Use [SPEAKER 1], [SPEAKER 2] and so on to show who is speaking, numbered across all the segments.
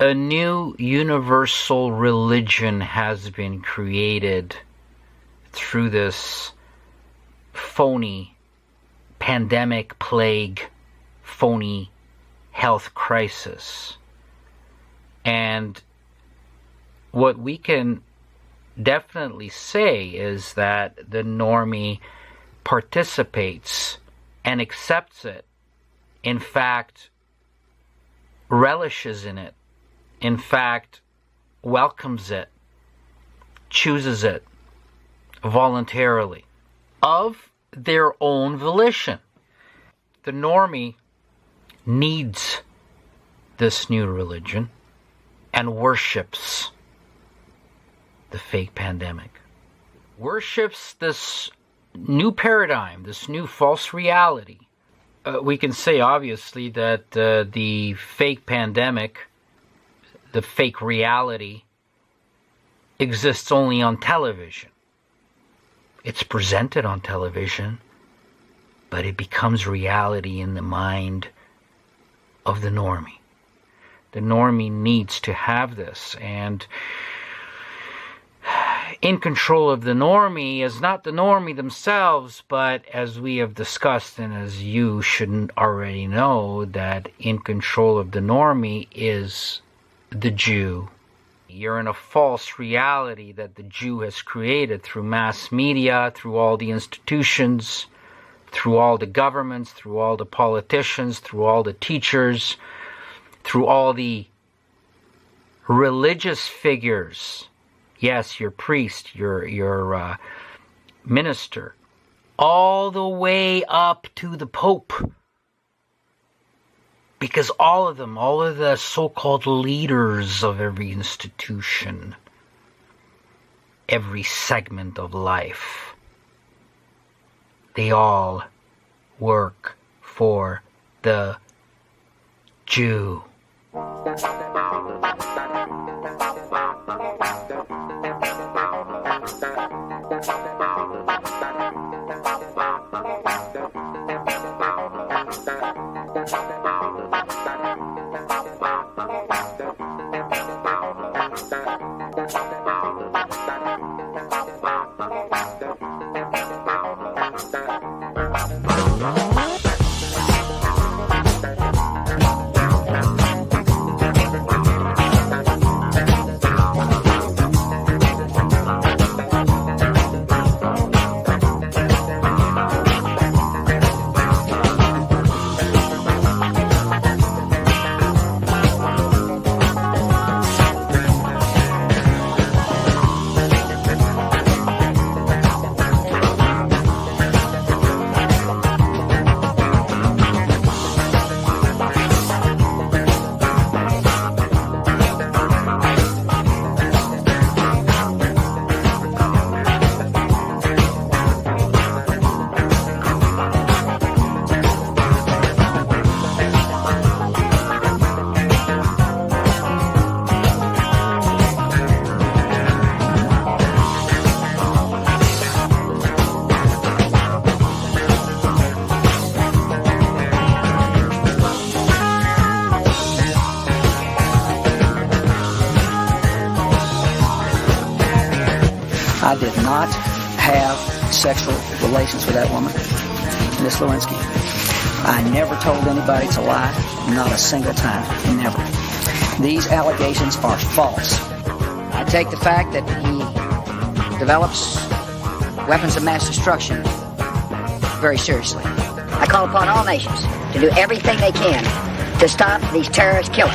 [SPEAKER 1] A new universal religion has been created through this phony pandemic plague, phony health crisis. And what we can definitely say is that the normie participates and accepts it, in fact, relishes in it, in fact, welcomes it, chooses it voluntarily, of their own volition. The normie needs this new religion and worships the fake pandemic. Worships this new paradigm, this new false reality. We can say, obviously, that the fake pandemic, the fake reality, exists only on television. It's presented on television, but it becomes reality in the mind of the normie. The normie needs to have this, and in control of the normie is not the normie themselves, but as we have discussed, and as you shouldn't already know, that in control of the normie is the Jew. You're in a false reality that the Jew has created through mass media, through all the institutions, through all the governments, through all the politicians, through all the teachers, through all the religious figures. Yes, your priest, your minister, all the way up to the Pope. Because all of them, all of the so-called leaders of every institution, every segment of life, they all work for the Jew.
[SPEAKER 2] I did not have sexual relations with that woman, Miss Lewinsky. I never told anybody to lie, not a single time, never. These allegations are false.
[SPEAKER 3] I take the fact that he develops weapons of mass destruction very seriously. I call upon all nations to do everything they can to stop these terrorist killers.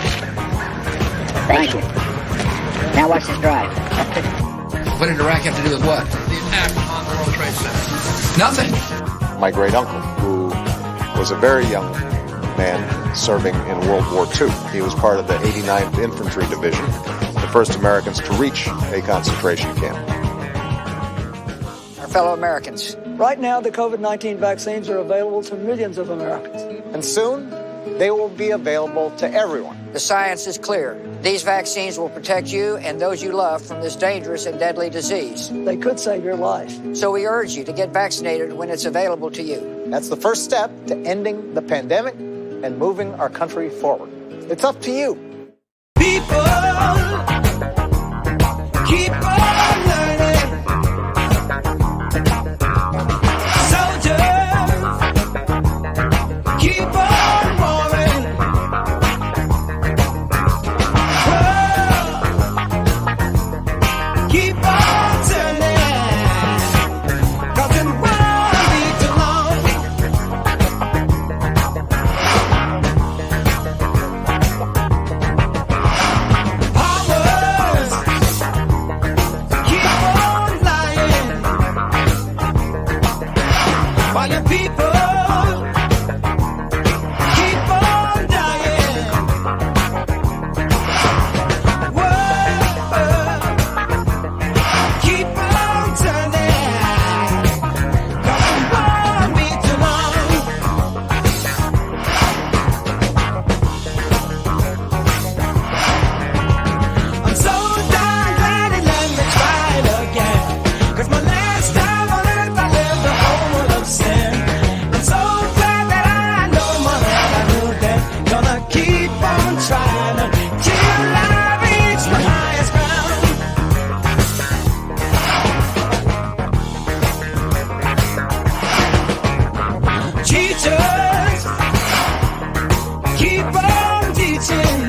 [SPEAKER 3] Thank you. Now watch this drive.
[SPEAKER 4] What did Iraq have to do with what? The attack on the World Trade Center. Nothing.
[SPEAKER 5] My great uncle, who was a very young man serving in World War II. He was part of the 89th Infantry Division, the first Americans to reach a concentration camp.
[SPEAKER 3] Our fellow Americans.
[SPEAKER 6] Right now, the COVID-19 vaccines are available to millions of Americans.
[SPEAKER 7] And soon, they will be available to everyone.
[SPEAKER 3] The science is clear. These vaccines will protect you and those you love from this dangerous and deadly disease.
[SPEAKER 6] They could save your life.
[SPEAKER 3] So we urge you to get vaccinated when it's available to you.
[SPEAKER 7] That's the first step to ending the pandemic and moving our country forward. It's up to you.
[SPEAKER 8] people keep on learning. Soldiers keep on warring. World keep on turning. 'Cause it won't be too long. Powers keep on lying, while your people keep on dying. World keep on turning, 'cause it won't be too long. I'm so darn glad it let me try it again. 'Cause my last time on earth I lived the whole world of sin. I'm so glad that I know more than I knew then. Gonna keep on trying till I reach the highest ground. Teachers keep on teaching.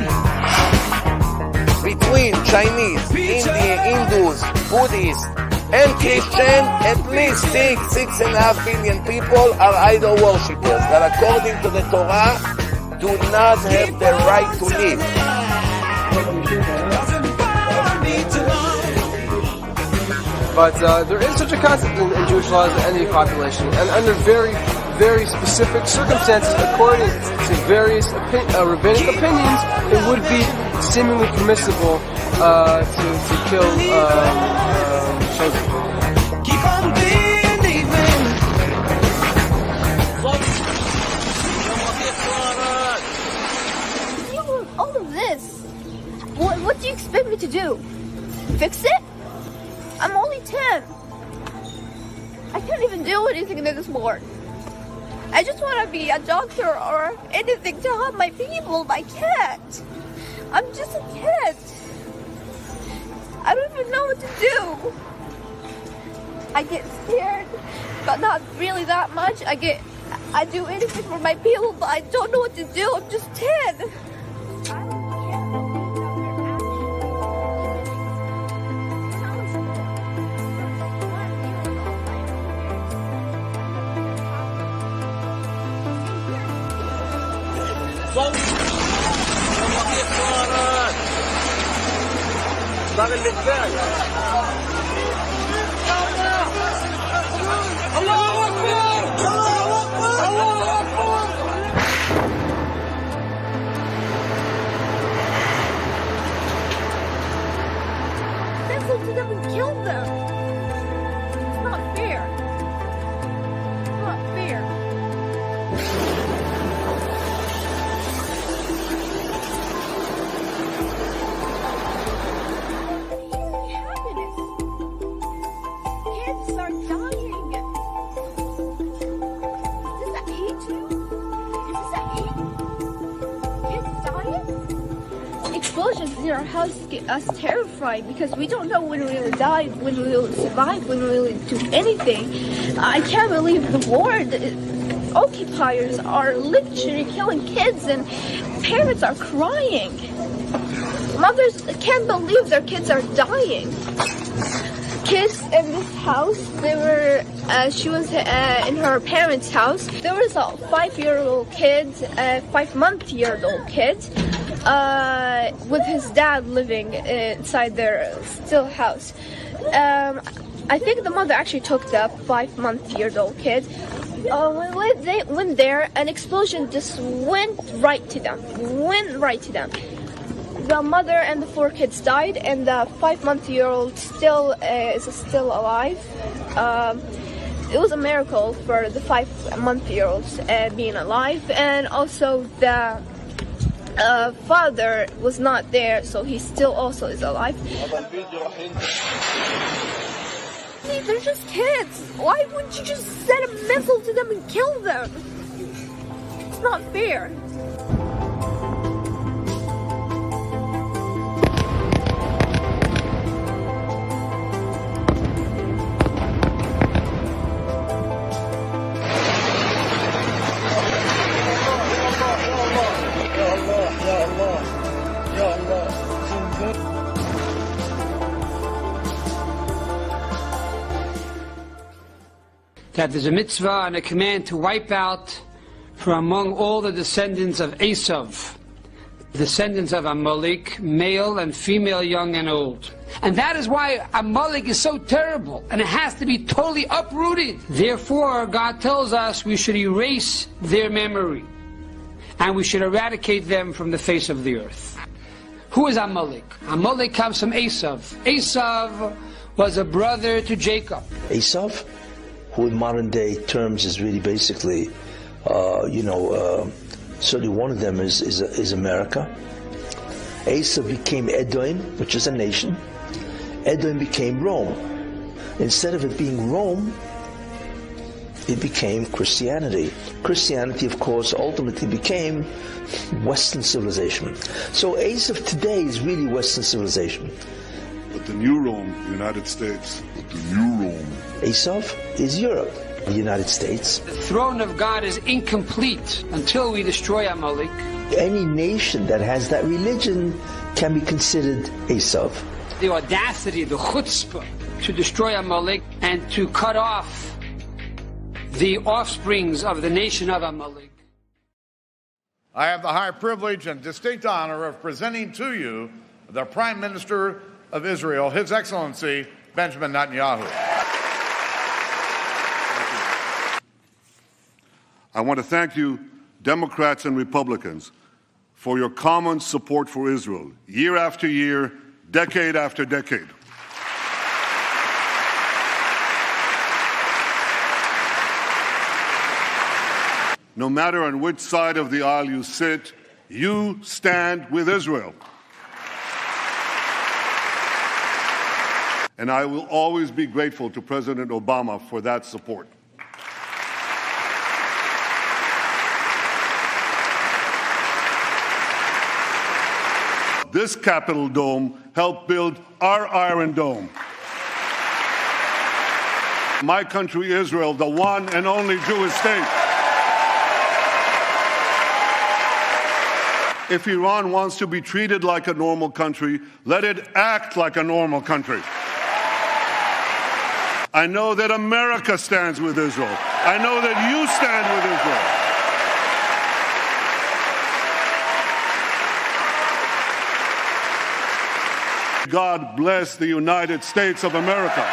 [SPEAKER 9] Between Chinese, Indian, Hindus, Buddhists, and Christian, at least 6.5 billion people are idol worshippers that, according to the Torah, do not have the right to live.
[SPEAKER 10] But there is such a concept in Jewish laws as any population, and under very, very specific circumstances, according to various rabbinic opinions, it would be seemingly permissible to kill children.
[SPEAKER 8] Keep on believing.
[SPEAKER 11] All of this. What do you expect me to do? Fix it? I'm only 10. I can't even do anything this morning. I just want to be a doctor or anything to help my people, but I can't. I'm just a kid. I don't even know what to do. I get scared, but not really that much. I do anything for my people, but I don't know what to do. I'm just 10. Listen to them and kill them. It's not fair. It's not fair. Kids are dying. Is this at 8 too? Is this at 8? Kids dying? Explosions in our house get us terrified because we don't know when we will die, when we will survive, when we will do anything. I can't believe the war. The occupiers are literally killing kids and parents are crying. Mothers can't believe their kids are dying. Kids in this house, she was in her parents' house. There was a 5-year-old kid, a 5-month-old kid, with his dad living inside their still house. I think the mother actually took the 5-month-old kid. When they went there, an explosion just went right to them. The mother and the 4 kids died, and the 5-month-old is still alive. It was a miracle for the 5-month-olds being alive, and also the father was not there, so he still also is alive. They're just kids. Why wouldn't you just send a missile to them and kill them? It's not fair.
[SPEAKER 12] that there's a mitzvah and a command to wipe out from among all the descendants of Esav, descendants of Amalek, male and female, young and old. And that is why Amalek is so terrible, and it has to be totally uprooted. Therefore, God tells us we should erase their memory, and we should eradicate them from the face of the earth. Who is Amalek? Amalek comes from Esav. Esav was a brother to Jacob.
[SPEAKER 13] Esav, who in modern day terms is really basically, certainly one of them is America. Esav became Edom, which is a nation. Edom became Rome. Instead of it being Rome, it became Christianity. Christianity, of course, ultimately became Western civilization. So Esav today is really Western civilization.
[SPEAKER 14] But the new Rome, the United States. But the new Rome.
[SPEAKER 13] Esav is Europe, the United States.
[SPEAKER 12] The throne of God is incomplete until we destroy Amalek.
[SPEAKER 13] Any nation that has that religion can be considered Esav.
[SPEAKER 12] The audacity, the chutzpah, to destroy Amalek and to cut off the offsprings of the nation of Amalek.
[SPEAKER 15] I have the high privilege and distinct honor of presenting to you the Prime Minister of Israel, His Excellency Benjamin Netanyahu.
[SPEAKER 14] I want to thank you, Democrats and Republicans, for your common support for Israel, year after year, decade after decade. No matter on which side of the aisle you sit, you stand with Israel. And I will always be grateful to President Obama for that support. This Capitol Dome helped build our Iron Dome. My country, Israel, the one and only Jewish state. If Iran wants to be treated like a normal country, let it act like a normal country. I know that America stands with Israel. I know that you stand with Israel. God bless the United States of America.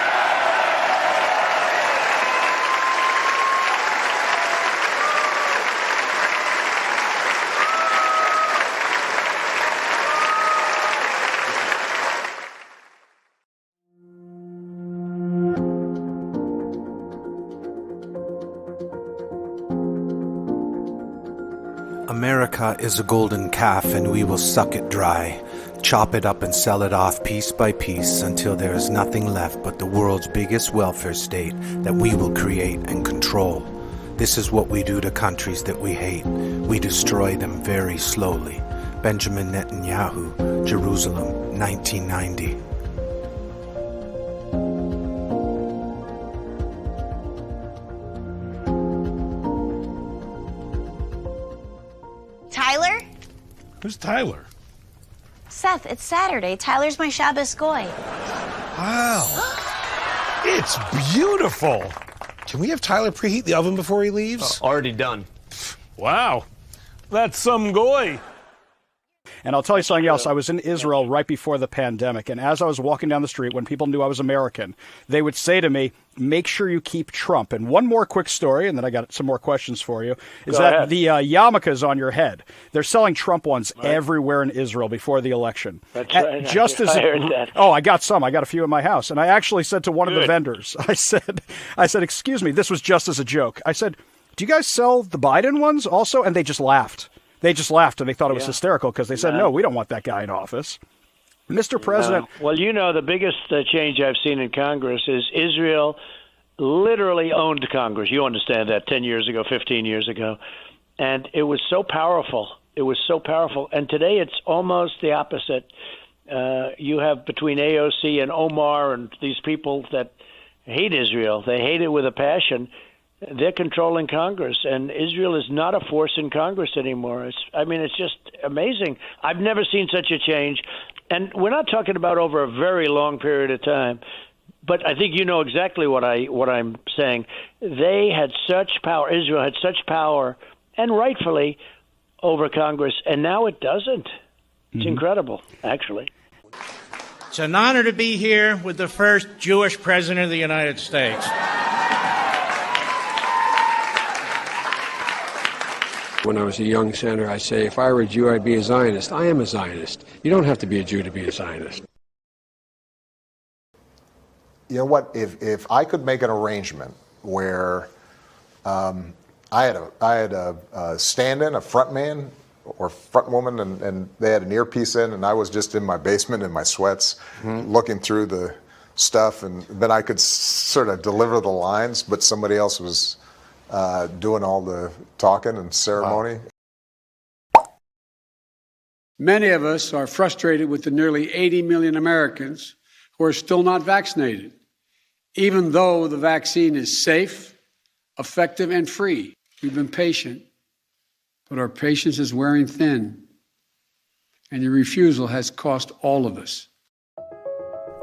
[SPEAKER 16] America is a golden calf, and we will suck it dry, chop it up and sell it off piece by piece until there is nothing left but the world's biggest welfare state that we will create and control. This is what we do to countries that we hate. We destroy them very slowly. Benjamin Netanyahu, Jerusalem, 1990.
[SPEAKER 17] Tyler?
[SPEAKER 18] Who's Tyler?
[SPEAKER 17] Seth, it's Saturday. Tyler's my Shabbos goy.
[SPEAKER 18] Wow. It's beautiful. Can we have Tyler preheat the oven before he leaves?
[SPEAKER 19] Already done.
[SPEAKER 18] Wow. That's some goy.
[SPEAKER 20] And I'll tell you something else. I was in Israel right before the pandemic, and as I was walking down the street, when people knew I was American, they would say to me, make sure you keep Trump. And one more quick story, and then I got some more questions for you, is that the yarmulkes on your head, they're selling Trump ones everywhere in Israel before the election.
[SPEAKER 19] That's right.
[SPEAKER 20] Just
[SPEAKER 19] I heard that.
[SPEAKER 20] Oh, I got some. I got a few in my house. And I actually said to one of the vendors, I said, excuse me, this was just as a joke. I said, do you guys sell the Biden ones also? And they just laughed. They just laughed, and they thought it was hysterical because they said, no, we don't want that guy in office. Mr. President.
[SPEAKER 19] Well, you know, the biggest change I've seen in Congress is Israel literally owned Congress. You understand that 10 years ago, 15 years ago. And it was so powerful. It was so powerful. And today it's almost the opposite. You have between AOC and Omar and these people that hate Israel. They hate it with a passion. They're controlling Congress, and Israel is not a force in Congress anymore. It's just amazing. I've never seen such a change. And we're not talking about over a very long period of time. But I think you know exactly what I'm saying. They had such power. Israel had such power, and rightfully, over Congress, and now it doesn't. It's incredible, actually.
[SPEAKER 21] It's an honor to be here with the first Jewish president of the United States.
[SPEAKER 22] When I was a young senator, I say, if I were a Jew, I'd be a Zionist. I am a Zionist. You don't have to be a Jew to be a Zionist.
[SPEAKER 5] You know what? If I could make an arrangement where I had a stand-in, a front man or front woman, and they had an earpiece in, and I was just in my basement in my sweats, looking through the stuff, and then I could sort of deliver the lines, but somebody else was doing all the talking and ceremony.
[SPEAKER 23] Many of us are frustrated with the nearly 80 million Americans who are still not vaccinated, even though the vaccine is safe, effective, and free. We've been patient, but our patience is wearing thin, and your refusal has cost all of us.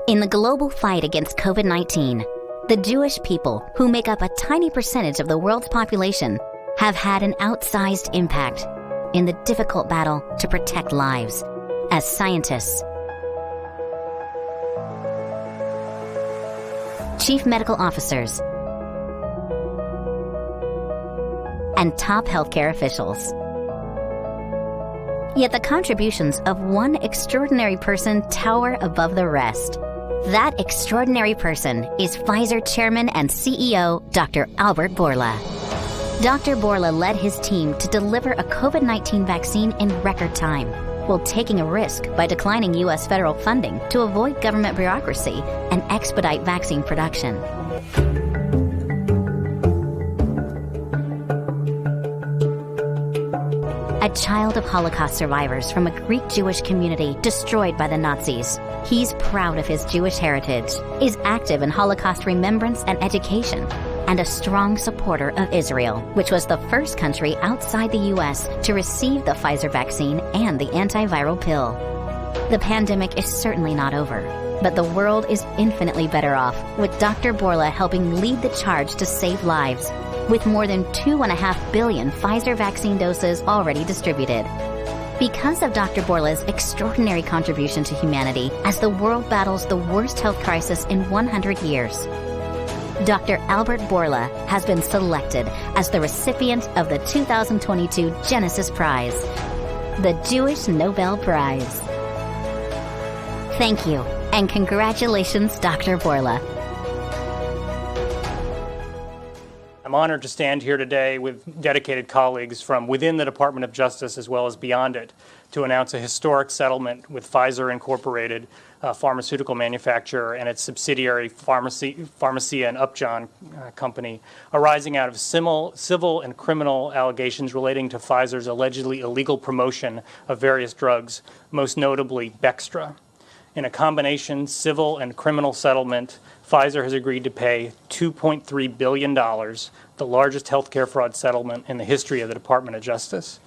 [SPEAKER 24] In the global fight against COVID-19, the Jewish people, who make up a tiny percentage of the world's population, have had an outsized impact in the difficult battle to protect lives. As scientists, chief medical officers, and top healthcare officials. Yet the contributions of one extraordinary person tower above the rest. That extraordinary person is Pfizer Chairman and CEO, Dr. Albert Bourla. Dr. Bourla led his team to deliver a COVID-19 vaccine in record time, while taking a risk by declining U.S. federal funding to avoid government bureaucracy and expedite vaccine production. A child of Holocaust survivors from a Greek-Jewish community destroyed by the Nazis, he's proud of his Jewish heritage, is active in Holocaust remembrance and education, and a strong supporter of Israel, which was the first country outside the U.S. to receive the Pfizer vaccine and the antiviral pill. The pandemic is certainly not over, but the world is infinitely better off with Dr. Bourla helping lead the charge to save lives, with more than 2.5 billion Pfizer vaccine doses already distributed. Because of Dr. Bourla's extraordinary contribution to humanity as the world battles the worst health crisis in 100 years, Dr. Albert Bourla has been selected as the recipient of the 2022 Genesis Prize, the Jewish Nobel Prize. Thank you, and congratulations, Dr. Bourla.
[SPEAKER 25] I'm honored to stand here today with dedicated colleagues from within the Department of Justice as well as beyond it to announce a historic settlement with Pfizer Incorporated, a pharmaceutical manufacturer, and its subsidiary Pharmacia and Upjohn company, arising out of civil and criminal allegations relating to Pfizer's allegedly illegal promotion of various drugs, most notably Bextra. In a combination civil and criminal settlement, Pfizer has agreed to pay $2.3 billion, the largest healthcare fraud settlement in the history of the Department of Justice.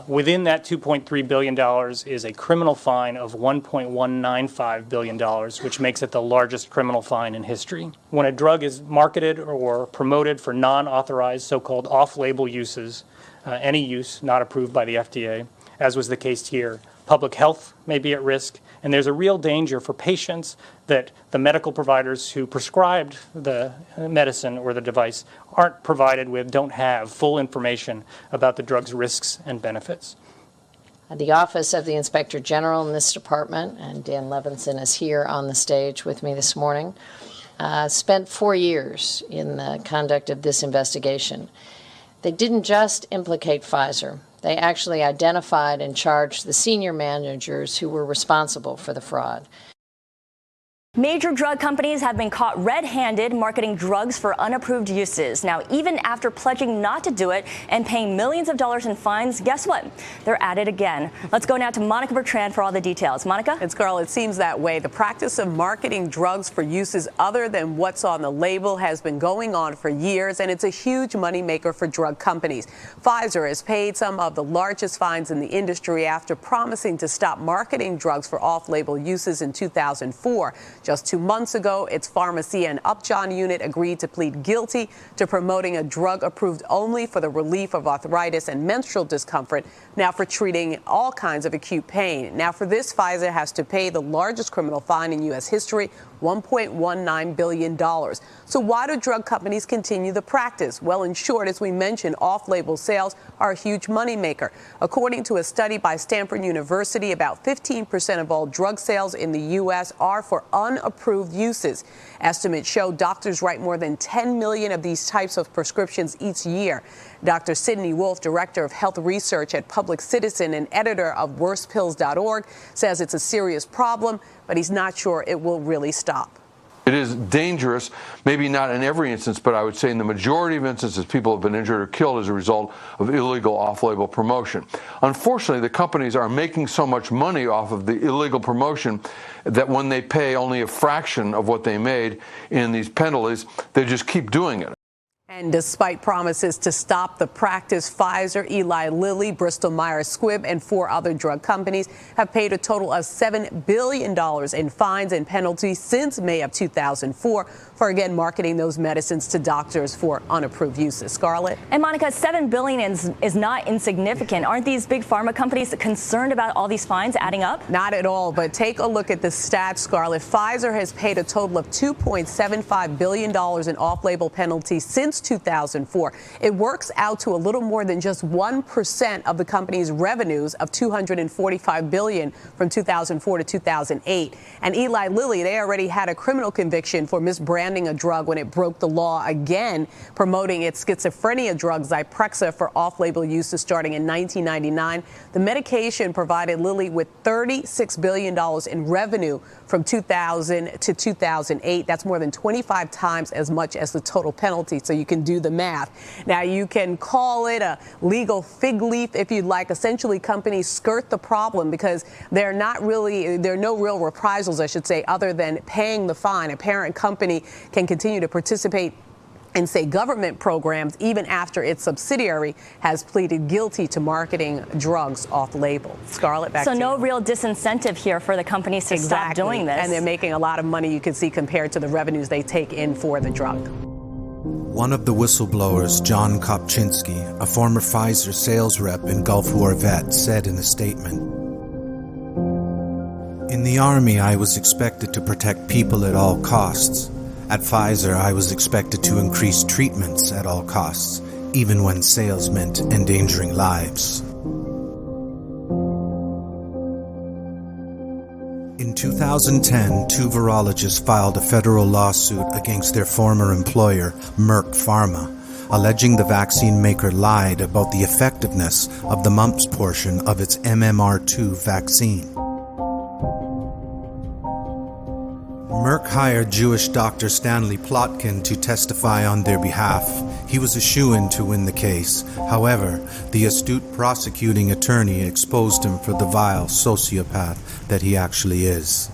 [SPEAKER 25] Within that $2.3 billion is a criminal fine of $1.195 billion, which makes it the largest criminal fine in history. When a drug is marketed or promoted for non-authorized so-called off-label uses, any use not approved by the FDA, as was the case here, public health may be at risk, and there's a real danger for patients that the medical providers who prescribed the medicine or the device aren't provided with, don't have full information about the drug's risks and benefits.
[SPEAKER 26] The Office of the Inspector General in this department, and Dan Levinson is here on the stage with me this morning, spent 4 years in the conduct of this investigation. They didn't just implicate Pfizer. They actually identified and charged the senior managers who were responsible for the fraud.
[SPEAKER 27] Major drug companies have been caught red-handed marketing drugs for unapproved uses. Now, even after pledging not to do it and paying millions of dollars in fines, guess what? They're at it again. Let's go now to Monica Bertrand for all the details. Monica?
[SPEAKER 28] It's Carl, it seems that way. The practice of marketing drugs for uses other than what's on the label has been going on for years, and it's a huge moneymaker for drug companies. Pfizer has paid some of the largest fines in the industry after promising to stop marketing drugs for off-label uses in 2004. Just 2 months ago, its pharmacy and Upjohn unit agreed to plead guilty to promoting a drug approved only for the relief of arthritis and menstrual discomfort, now for treating all kinds of acute pain. Now for this, Pfizer has to pay the largest criminal fine in U.S. history, $1.19 billion. So why do drug companies continue the practice? Well, in short, as we mentioned, off-label sales are a huge moneymaker. According to a study by Stanford University, about 15% of all drug sales in the U.S. are for unapproved uses. Estimates show doctors write more than 10 million of these types of prescriptions each year. Dr. Sidney Wolf, director of health research at Public Citizen and editor of worstpills.org, says it's a serious problem, but he's not sure it will really stop.
[SPEAKER 1] It is dangerous, maybe not in every instance, but I would say in the majority of instances, people have been injured or killed as a result of illegal off-label promotion. Unfortunately, the companies are making so much money off of the illegal promotion that when they pay only a fraction of what they made in these penalties, they just keep doing it.
[SPEAKER 28] And despite promises to stop the practice, Pfizer, Eli Lilly, Bristol Myers Squibb, and 4 other drug companies have paid a total of $7 billion in fines and penalties since May of 2004 for, again, marketing those medicines to doctors for unapproved uses. Scarlett?
[SPEAKER 27] And Monica, $7 billion is not insignificant. Aren't these big pharma companies concerned about all these fines adding up?
[SPEAKER 28] Not at all, but take a look at the stats, Scarlett. Pfizer has paid a total of $2.75 billion in off-label penalties since 2004. It works out to a little more than just 1% of the company's revenues of $245 billion from 2004 to 2008. And Eli Lilly, they already had a criminal conviction for misbranding a drug when it broke the law again, promoting its schizophrenia drug Zyprexa for off-label uses starting in 1999. The medication provided Lilly with $36 billion in revenue from 2000 to 2008. That's more than 25 times as much as the total penalty, so you can do the math. Now, you can call it a legal fig leaf if you'd like. Essentially, companies skirt the problem because there are no real reprisals, I should say, other than paying the fine. A parent company can continue to participate in, say, government programs even after its subsidiary has pleaded guilty to marketing drugs off-label. Scarlett, back to you.
[SPEAKER 27] So no real disincentive here for the companies to stop doing this.
[SPEAKER 28] And they're making a lot of money, you can see, compared to the revenues they take in for the drug.
[SPEAKER 16] One of the whistleblowers, John Kopczynski, a former Pfizer sales rep and Gulf War vet, said in a statement, "In the Army, I was expected to protect people at all costs. At Pfizer, I was expected to increase treatments at all costs, even when sales meant endangering lives." In 2010, 2 virologists filed a federal lawsuit against their former employer, Merck Pharma, alleging the vaccine maker lied about the effectiveness of the mumps portion of its MMR2 vaccine. Merck hired Jewish Dr. Stanley Plotkin to testify on their behalf. He was a shoo-in to win the case. However, the astute prosecuting attorney exposed him for the vile sociopath that he actually is.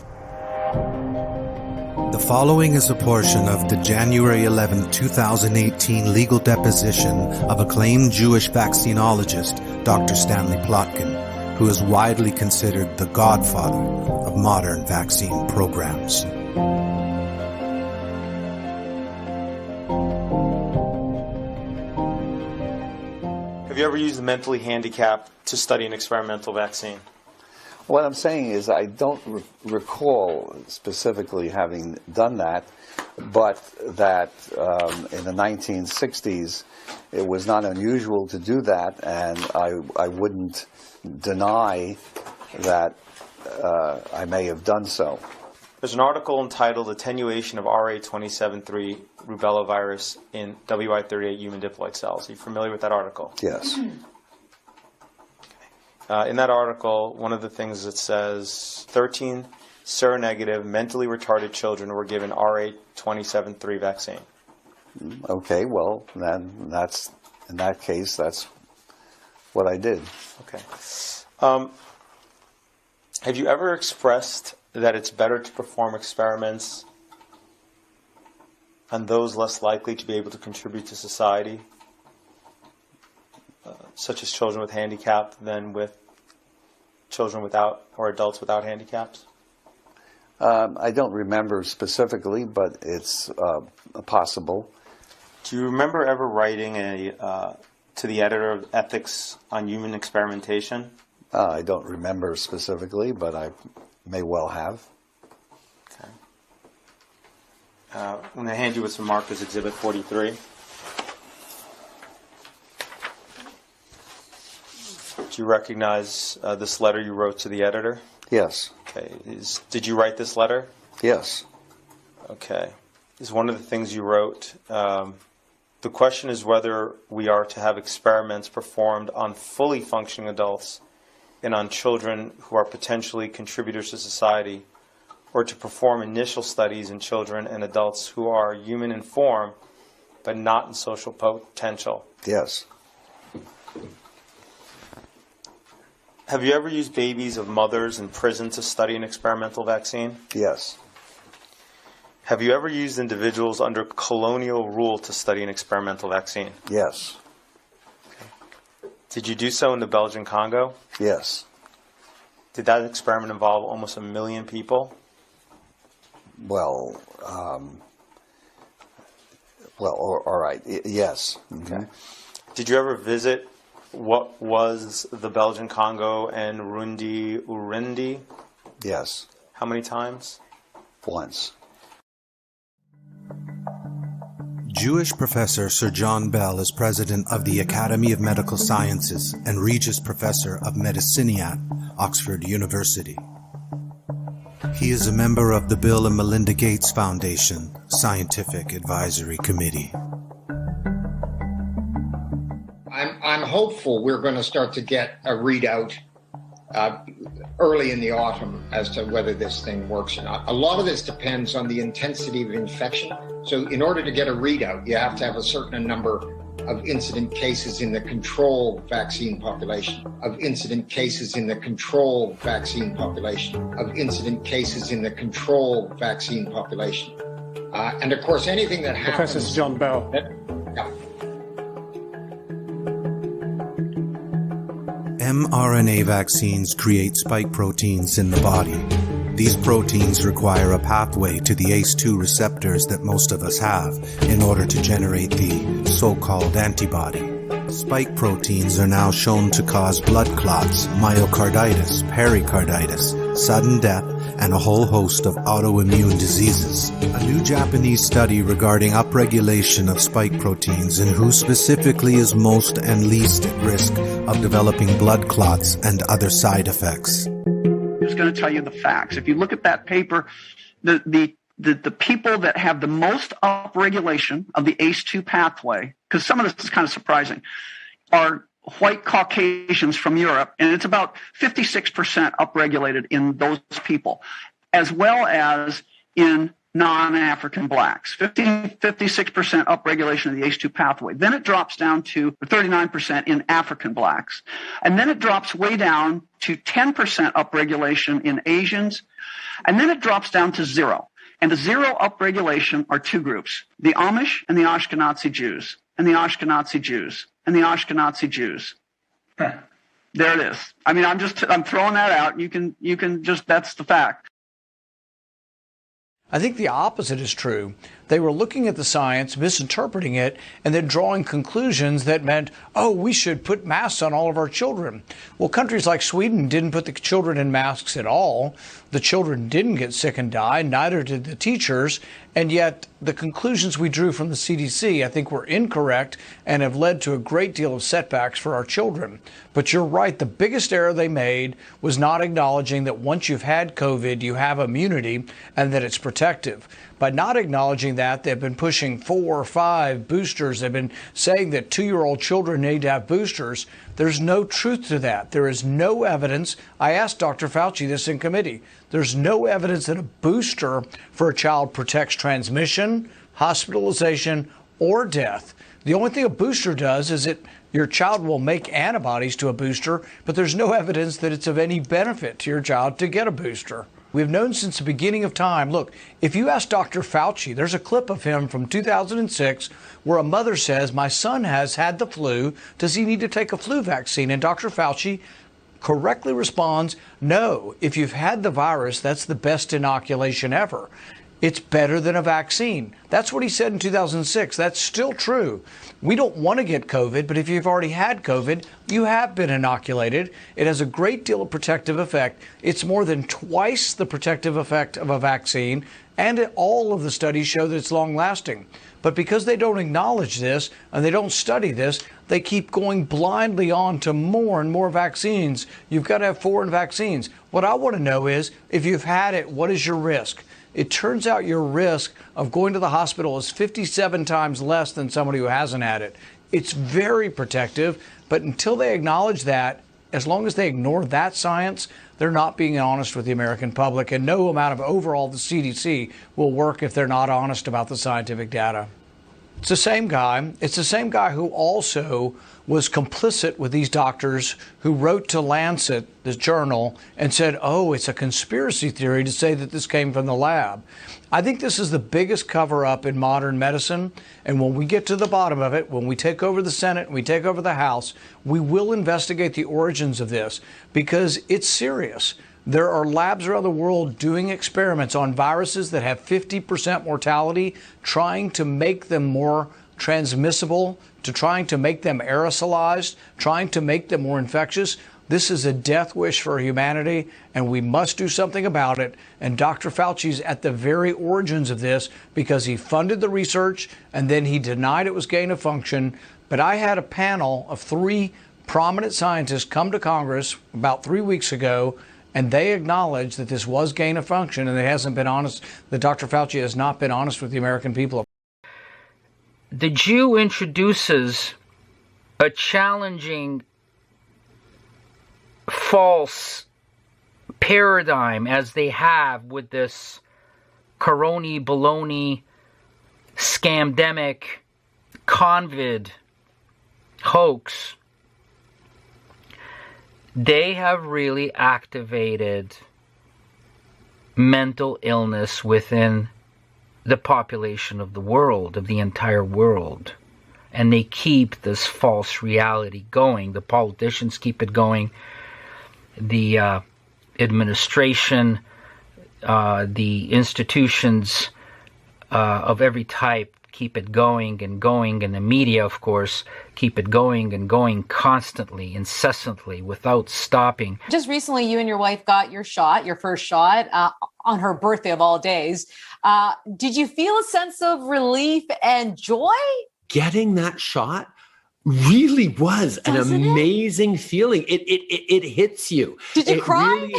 [SPEAKER 16] The following is a portion of the January 11, 2018 legal deposition of acclaimed Jewish vaccinologist Dr. Stanley Plotkin, who is widely considered the godfather of modern vaccine programs.
[SPEAKER 2] Have you ever used the mentally handicapped to study an experimental vaccine?
[SPEAKER 3] What I'm saying is I don't recall specifically having done that, but that in the 1960s it was not unusual to do that, and I wouldn't deny that I may have done so.
[SPEAKER 2] There's an article entitled Attenuation of RA 27.3 Rubella Virus in WI38 Human Diploid Cells. Are you familiar with that article?
[SPEAKER 3] Yes.
[SPEAKER 2] In that article, one of the things it says 13 seronegative, mentally retarded children were given RA 27.3 vaccine.
[SPEAKER 3] Okay, well, then that's, in that case, that's what I did.
[SPEAKER 2] Okay. Have you ever expressed that it's better to perform experiments on those less likely to be able to contribute to society, such as children with handicap, than with children without or adults without handicaps?
[SPEAKER 3] I don't remember specifically, but it's possible.
[SPEAKER 2] Do you remember ever writing to the editor of Ethics on Human Experimentation?
[SPEAKER 3] I don't remember specifically, but I may well have.
[SPEAKER 2] Okay. I'm going to hand you what's marked as Exhibit 43. Do you recognize this letter you wrote to the editor?
[SPEAKER 3] Yes.
[SPEAKER 2] Okay. Did you write this letter?
[SPEAKER 3] Yes.
[SPEAKER 2] Okay. Is one of the things you wrote, the question is whether we are to have experiments performed on fully functioning adults and on children who are potentially contributors to society, or to perform initial studies in children and adults who are human in form but not in social potential.
[SPEAKER 3] Yes.
[SPEAKER 2] Have you ever used babies of mothers in prison to study an experimental vaccine?
[SPEAKER 3] Yes.
[SPEAKER 2] Have you ever used individuals under colonial rule to study an experimental vaccine?
[SPEAKER 3] Yes.
[SPEAKER 2] Okay. Did you do so in the Belgian Congo?
[SPEAKER 3] Yes.
[SPEAKER 2] Did that experiment involve almost 1 million people?
[SPEAKER 3] Well, all right. Yes.
[SPEAKER 2] Okay. Did you ever visit what was the Belgian Congo and Urundi?
[SPEAKER 3] Yes.
[SPEAKER 2] How many times?
[SPEAKER 3] Once.
[SPEAKER 16] Jewish professor Sir John Bell is president of the Academy of Medical Sciences and Regius Professor of Medicine at Oxford University. He is a member of the Bill and Melinda Gates Foundation Scientific Advisory Committee.
[SPEAKER 4] I'm hopeful we're going to start to get a readout early in the autumn as to whether this thing works or not. A lot of this depends on the intensity of infection. So in order to get a readout, you have to have a certain number of incident cases in the control vaccine population, of incident cases in the control vaccine population, of incident cases in the control vaccine population. And of course, anything that happens...
[SPEAKER 6] Professor John Bell.
[SPEAKER 16] mRNA vaccines create spike proteins in the body. These proteins require a pathway to the ACE2 receptors that most of us have in order to generate the so-called antibody. Spike proteins are now shown to cause blood clots, myocarditis, pericarditis, sudden death, and a whole host of autoimmune diseases. A new Japanese study regarding upregulation of spike proteins and who specifically is most and least at risk of developing blood clots and other side effects.
[SPEAKER 7] I'm just going to tell you the facts. If you look at that paper, the people that have the most upregulation of the ACE2 pathway, because some of this is kind of surprising, are white Caucasians from Europe, and it's about 56% upregulated in those people, as well as in non-African blacks, 56% upregulation of the ACE2 pathway. Then it drops down to 39% in African blacks. And then it drops way down to 10% upregulation in Asians. And then it drops down to 0. And the 0 upregulation are two groups, the Amish and the Ashkenazi Jews, and the Ashkenazi Jews, and the Ashkenazi Jews. There it is. I mean, I'm throwing that out. You can just, that's the fact.
[SPEAKER 8] I think the opposite is true. They were looking at the science, misinterpreting it, and then drawing conclusions that meant, oh, we should put masks on all of our children. Well, countries like Sweden didn't put the children in masks at all. The children didn't get sick and die, neither did the teachers, and yet the conclusions we drew from the CDC, I think, were incorrect and have led to a great deal of setbacks for our children. But you're right, the biggest error they made was not acknowledging that once you've had COVID, you have immunity and that it's protective. By not acknowledging that, they've been pushing 4 or 5 boosters. They've been saying that 2-year-old children need to have boosters. There's no truth to that. There is no evidence. I asked Dr. Fauci this in committee. There's no evidence that a booster for a child protects transmission, hospitalization, or death. The only thing a booster does is your child will make antibodies to a booster, but there's no evidence that it's of any benefit to your child to get a booster. We've known since the beginning of time. Look, if you ask Dr. Fauci, there's a clip of him from 2006 where a mother says, my son has had the flu. Does he need to take a flu vaccine? And Dr. Fauci correctly responds, no, if you've had the virus, that's the best inoculation ever. It's better than a vaccine. That's what he said in 2006. That's still true. We don't want to get COVID, but if you've already had COVID, you have been inoculated. It has a great deal of protective effect. It's more than twice the protective effect of a vaccine, and all of the studies show that it's long-lasting. But because they don't acknowledge this and they don't study this, they keep going blindly on to more and more vaccines. You've got to have foreign vaccines. What I want to know is, if you've had it, what is your risk? It turns out your risk of going to the hospital is 57 times less than somebody who hasn't had it. It's very protective, but until they acknowledge that, as long as they ignore that science, they're not being honest with the American public, and no amount of overall the CDC will work if they're not honest about the scientific data. It's the same guy. It's the same guy who also was complicit with these doctors who wrote to Lancet, the journal, and said, oh, it's a conspiracy theory to say that this came from the lab. I think this is the biggest cover-up in modern medicine, and when we get to the bottom of it, when we take over the Senate and we take over the House, we will investigate the origins of this, because it's serious. There are labs around the world doing experiments on viruses that have 50% mortality, trying to make them more transmissible, to trying to make them aerosolized, trying to make them more infectious. This is a death wish for humanity, and we must do something about it. And Dr. Fauci's at the very origins of this, because he funded the research and then he denied it was gain of function. But I had a panel of 3 prominent scientists come to Congress about 3 weeks ago, and they acknowledged that this was gain of function, and it hasn't been honest, that Dr. Fauci has not been honest with the American people.
[SPEAKER 6] The Jew introduces a challenging false paradigm, as they have with this corona baloney scamdemic convid hoax. They have really activated mental illness within the population of the world, of the entire world. And they keep this false reality going. The politicians keep it going. The administration, the institutions of every type keep it going, and the media, of course, keep it going and going constantly, incessantly, without stopping.
[SPEAKER 9] Just recently, you and your wife got your shot, your first shot, on her birthday of all days. Did you feel a sense of relief and joy?
[SPEAKER 10] Getting that shot really was an amazing feeling. It hits you.
[SPEAKER 9] Did you cry?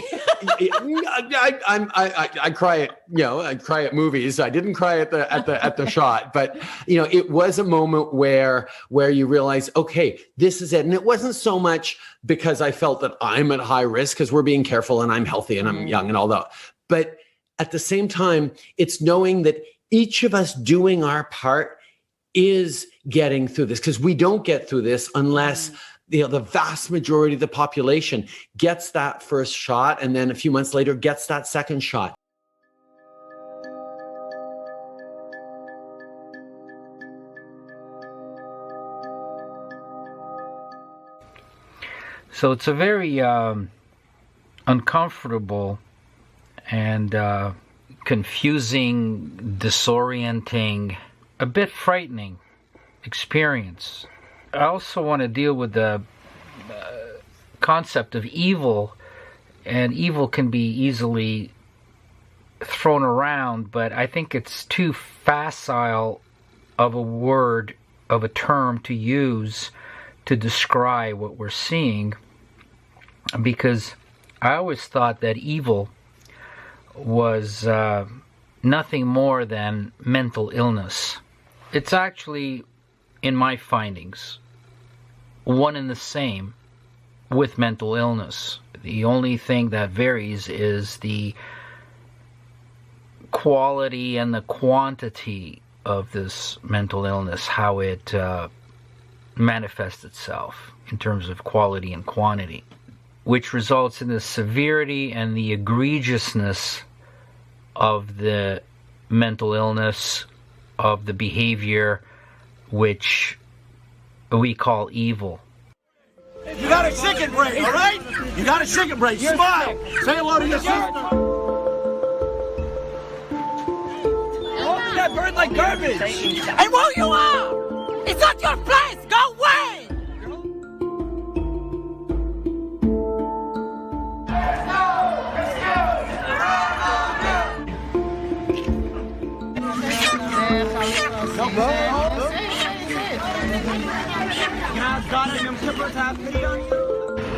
[SPEAKER 10] I cry at, I cry at movies. I didn't cry at the shot, but it was a moment where you realize, okay, this is it. And it wasn't so much because I felt that I'm at high risk, because we're being careful and I'm healthy and I'm young and all that. But at the same time, it's knowing that each of us doing our part is getting through this, because we don't get through this unless the vast majority of the population gets that first shot, and then a few months later gets that second shot.
[SPEAKER 6] So it's a very uncomfortable and confusing, disorienting, a bit frightening experience. I also want to deal with the concept of evil, and evil can be easily thrown around, but I think it's too facile of a word, of a term to use to describe what we're seeing, because I always thought that evil was nothing more than mental illness. It's actually, in my findings, one and the same with mental illness. The only thing that varies is the quality and the quantity of this mental illness, how it manifests itself in terms of quality and quantity, which results in the severity and the egregiousness of the mental illness, of the behavior which we call evil.
[SPEAKER 11] You got a chicken brain, all right? You got a chicken brain. Smile. Say hello to your sister. Open that bird like garbage.
[SPEAKER 12] And who you are? It's not your place. Go away.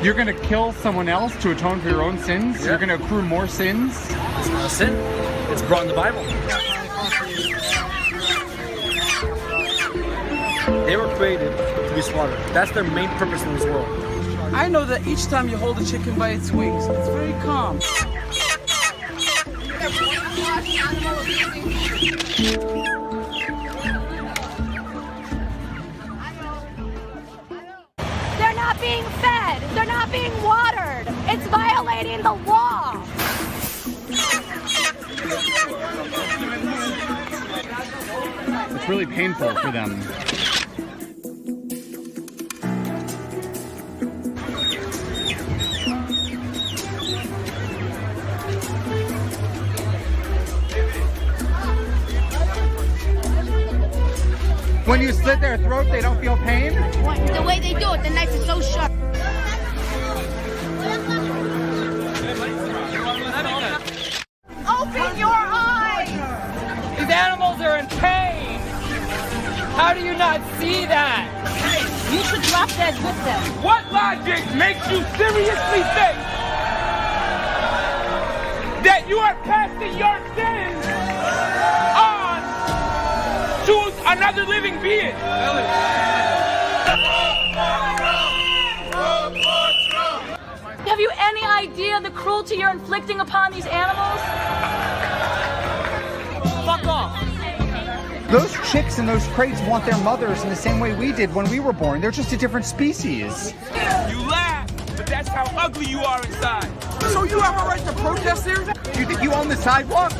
[SPEAKER 13] You're going to kill someone else to atone for your own sins? You're going to accrue more sins?
[SPEAKER 11] It's not a sin. It's brought in the Bible. They were created to be slaughtered. That's their main purpose in this world.
[SPEAKER 14] I know that each time you hold a chicken by its wings, it's very calm.
[SPEAKER 12] They're not being fed. They're not being watered. It's violating the law.
[SPEAKER 13] It's really painful for them. When you slit their throat, they don't feel pain?
[SPEAKER 12] The way they do it, the knife is so sharp. Open your eyes!
[SPEAKER 15] These animals are in pain! How do you not see that?
[SPEAKER 12] You should drop dead with them.
[SPEAKER 15] What logic makes you seriously think that you are passing your sins on to another living being?
[SPEAKER 12] Have you any idea the cruelty you're inflicting upon these animals?
[SPEAKER 15] Fuck off!
[SPEAKER 13] Those chicks in those crates want their mothers in the same way we did when we were born. They're just a different species.
[SPEAKER 15] You laugh, but that's how ugly you are inside.
[SPEAKER 13] So you have a right to protest here? You think you own the sidewalk?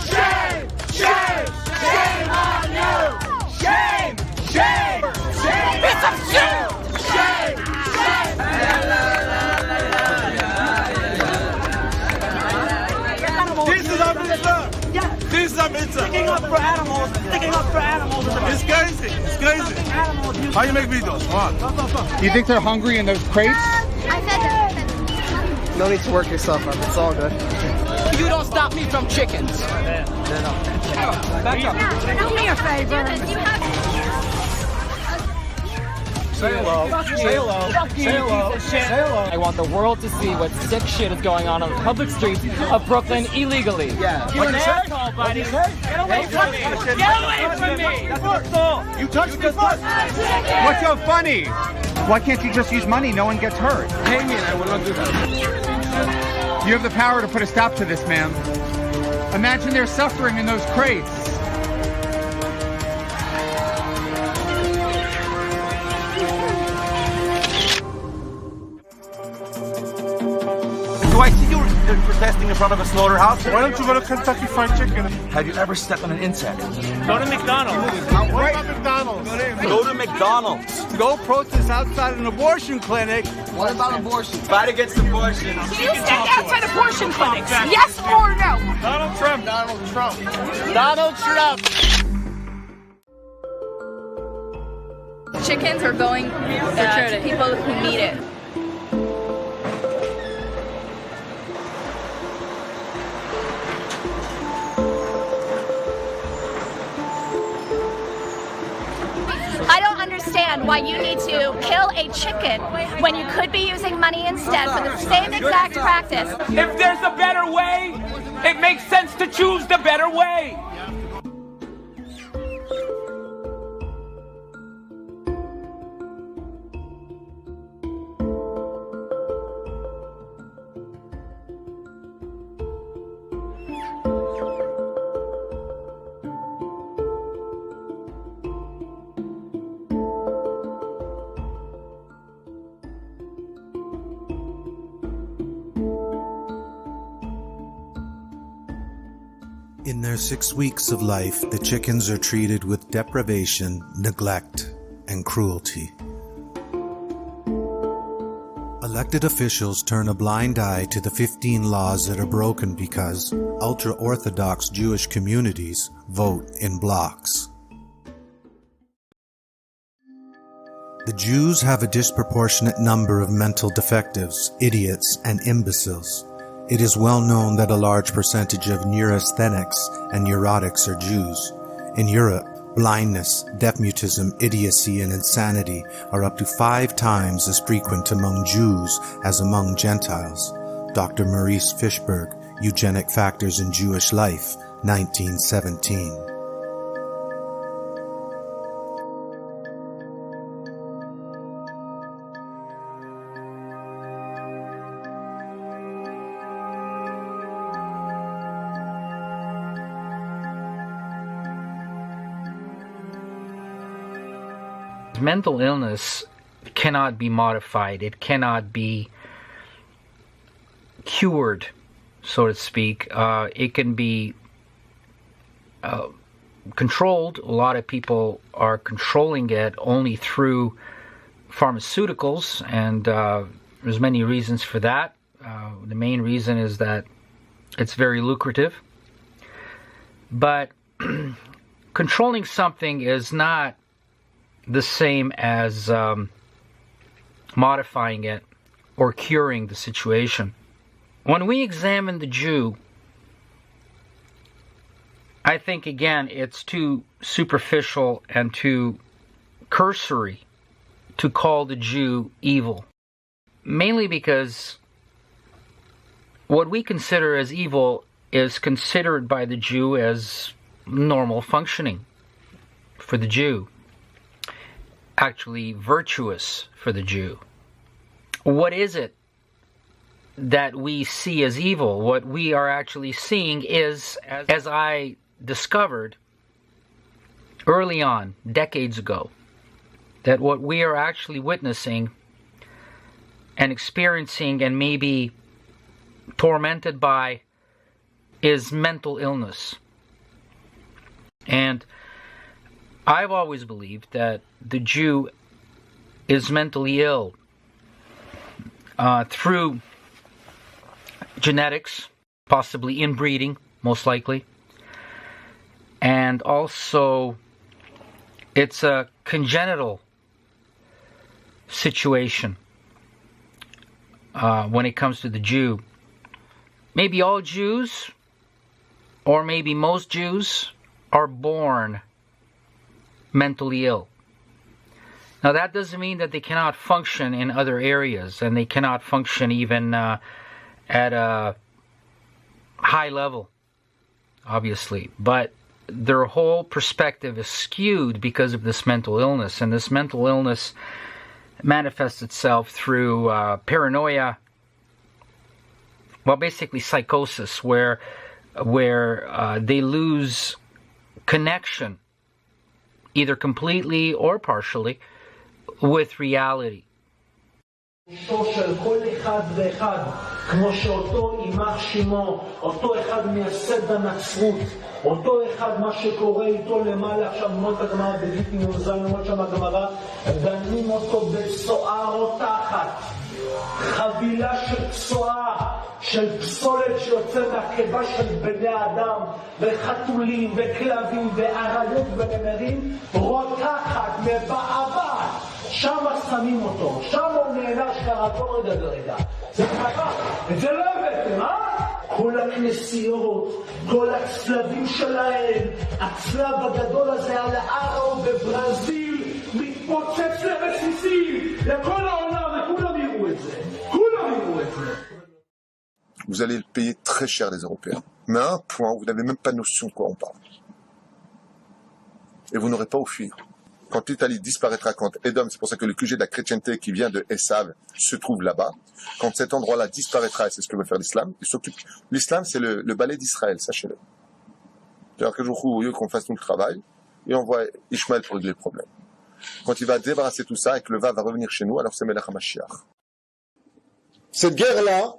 [SPEAKER 12] Shame! Shame! Shame on you! Shame! Shame! Shame! It's a shame! Shame!
[SPEAKER 11] This is our mitzvah.
[SPEAKER 12] Yeah.
[SPEAKER 11] This is our mitzvah.
[SPEAKER 12] Sticking up for animals. Sticking up for animals.
[SPEAKER 11] It's crazy. It's crazy. How you make videos? Come on.
[SPEAKER 13] Do you think they're hungry in those crates?
[SPEAKER 12] I said that.
[SPEAKER 13] No need to work yourself up. It's all good.
[SPEAKER 15] You don't stop me from chickens.
[SPEAKER 12] Back up. Do me a favor.
[SPEAKER 13] Say hello. Say hello. Say hello. Say hello.
[SPEAKER 15] I want the world to see what sick shit is going on the public streets of Brooklyn illegally.
[SPEAKER 13] Yeah.
[SPEAKER 15] You're an asshole, buddy. Get away from me. Get away from me.
[SPEAKER 13] You touched me first. What's so funny? Why can't you just use money? No one gets hurt.
[SPEAKER 11] Pay me and I will not do that.
[SPEAKER 13] You have the power to put a stop to this, ma'am. Imagine their suffering in those crates.
[SPEAKER 11] Do I see you protesting in front of a slaughterhouse? Why don't you go to Kentucky Fried Chicken? Have you ever stepped on an insect?
[SPEAKER 15] Go to McDonald's.
[SPEAKER 11] What about McDonald's? Go to McDonald's.
[SPEAKER 13] Go protest outside an abortion clinic.
[SPEAKER 11] What about abortion? Fight against abortion.
[SPEAKER 12] Do you stand outside abortion clinics? Yes or no?
[SPEAKER 11] Donald Trump. Donald Trump.
[SPEAKER 15] Donald Trump.
[SPEAKER 12] Chickens are going to people who need it. I don't understand why you need to kill a chicken when you could be using money instead for the same exact practice.
[SPEAKER 15] If there's a better way, it makes sense to choose the better way.
[SPEAKER 16] In their 6 weeks of life, the chickens are treated with deprivation, neglect, and cruelty. Elected officials turn a blind eye to the 15 laws that are broken because ultra-Orthodox Jewish communities vote in blocks. The Jews have a disproportionate number of mental defectives, idiots, and imbeciles. It is well known that a large percentage of neurasthenics and neurotics are Jews. In Europe, blindness, deafmutism, idiocy, and insanity are up to 5 times as frequent among Jews as among Gentiles. Dr. Maurice Fishberg, Eugenic Factors in Jewish Life, 1917.
[SPEAKER 6] Mental illness cannot be modified. It cannot be cured, so to speak. It can be controlled. A lot of people are controlling it only through pharmaceuticals, and there's many reasons for that. The main reason is that it's very lucrative. But controlling something is not the same as modifying it or curing the situation. When we examine the Jew, I think, again, it's too superficial and too cursory to call the Jew evil. Mainly because what we consider as evil is considered by the Jew as normal functioning for the Jew. Actually virtuous for the Jew. What is it that we see as evil? What we are actually seeing is, as I discovered early on, decades ago, that what we are actually witnessing and experiencing and maybe tormented by is mental illness. And I've always believed that the Jew is mentally ill through genetics, possibly inbreeding, most likely. And also, it's a congenital situation when it comes to the Jew. Maybe all Jews, or maybe most Jews, are born mentally ill. Now that doesn't mean that they cannot function in other areas, and they cannot function even at a high level, obviously. But their whole perspective is skewed because of this mental illness, and this mental illness manifests itself through paranoia, well, basically psychosis, where they lose connection, either completely or partially, with reality.
[SPEAKER 5] של כל אחד ואחד, כמו שאותו יימח שמו, אותו אחד מייסד הנצרות, אותו אחד מה שקורה איתו למעלה, עכשיו מות הגמרא בגיטין י"ז, מות שם הגמרא, דנים אותו בצואה רותחת, חבילה של צואה, של פסולת שיוצא מהקיבה של בני האדם, וחתולים וכלבים ואריות ונמרים, רותחת, מבעבעת, שם שמים אותו, שם הוא נענש כרתו רגע ברגע. זה ככה, את זה לא הבאתם, כל הכנסיות, כל הצלבים שלהם, הצלב הגדול הזה על הארו בברזיל, מתפוצץ לרסיסים, לכל העולם, וכולם יראו את זה, כולם יראו את זה.
[SPEAKER 17] Vous allez le payer très cher, les Européens. Mais à un point, vous n'avez même pas notion de quoi on parle. Et vous n'aurez pas au fuir. Quand l'Italie disparaîtra, quand Édom, c'est pour ça que le QG de la chrétienté qui vient de Esav se trouve là-bas, quand cet endroit-là disparaîtra, et c'est ce que veut faire l'islam, il s'occupe. L'islam, c'est le balai d'Israël, sachez-le. C'est-à-dire qu'un jour, au lieu qu'on fasse tout le travail, et on voit Ishmaël pour régler le problème. Quand il va débarrasser tout ça et que le va revenir chez nous, alors c'est Melech HaMashiach.
[SPEAKER 18] Cette guerre-là,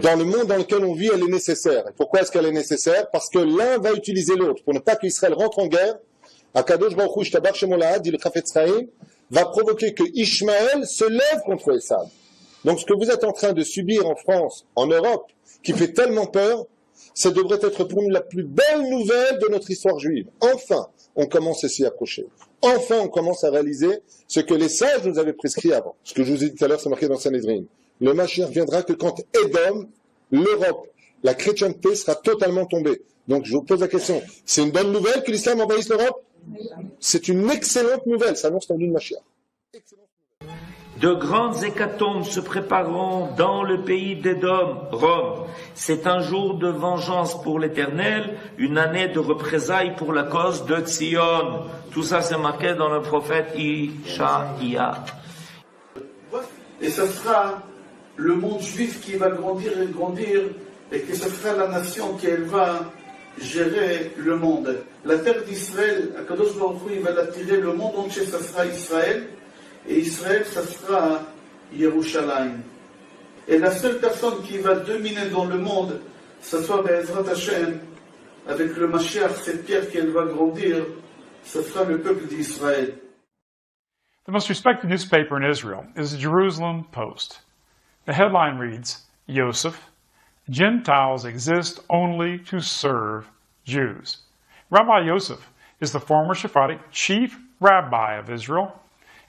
[SPEAKER 18] dans le monde dans lequel on vit, elle est nécessaire. Et pourquoi est-ce qu'elle est nécessaire? Parce que l'un va utiliser l'autre. Pour ne pas qu'Israël rentre en guerre, Akadosh Baruch Hu Shtabach Shemo Lahad, dit le Chafetz Chaim, va provoquer que Ishmaël se lève contre Esav. Donc ce que vous êtes en train de subir en France, en Europe, qui fait tellement peur, ça devrait être pour nous la plus belle nouvelle de notre histoire juive. Enfin, on commence à s'y approcher. Enfin, on commence à réaliser ce que les sages nous avaient prescrit avant. Ce que je vous ai dit tout à l'heure, c'est marqué dans Sandheden. Le Mashiach viendra que quand Édom, l'Europe, la chrétienté sera totalement tombée. Donc je vous pose la question, c'est une bonne nouvelle que l'islam envahisse l'Europe? C'est une excellente nouvelle, ça annonce l'envie de Mashiach.
[SPEAKER 19] De grandes hécatombes se prépareront dans le pays d'Édom, Rome. C'est un jour de vengeance pour l'Éternel, une année de représailles pour la cause de Tzion. Tout ça, c'est marqué dans le prophète Ishaïa.
[SPEAKER 20] Et ce sera le monde juif qui va grandir, et que ce sera la nation qui elle va gérer le monde. La terre d'Israël, Akadosh Baruch Hu, il va l'attirer, le monde entier, ça sera Israël. Et Israël, ça sera Yerushalayim. Et la seule personne qui va dominer dans le monde, ce soit Be'ezrat Hashem, avec le Mashiach, cette pierre qu'elle va grandir, ce sera le peuple d'Israël.
[SPEAKER 21] The most respected newspaper in Israel is the Jerusalem Post. The headline reads, Yosef, Gentiles exist only to serve Jews. Rabbi Yosef is the former Sephardic chief rabbi of Israel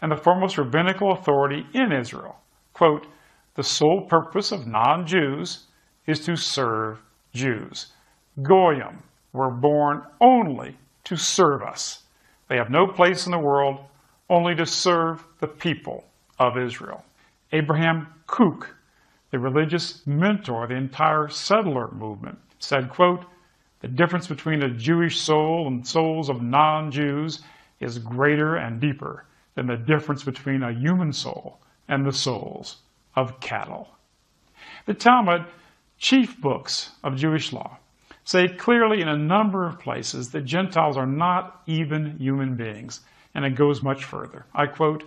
[SPEAKER 21] and the foremost rabbinical authority in Israel. Quote, the sole purpose of non-Jews is to serve Jews. Goyim were born only to serve us. They have no place in the world, only to serve the people of Israel. Abraham Kook, the religious mentor of the entire settler movement, said, quote, the difference between a Jewish soul and souls of non-Jews is greater and deeper than the difference between a human soul and the souls of cattle. The Talmud, chief books of Jewish law, say clearly in a number of places that Gentiles are not even human beings, and it goes much further. I quote,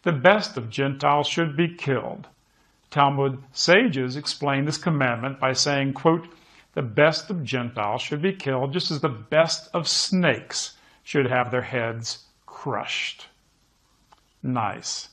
[SPEAKER 21] the best of Gentiles should be killed. Talmud sages explain this commandment by saying, quote, the best of Gentiles should be killed just as the best of snakes should have their heads crushed. Nice.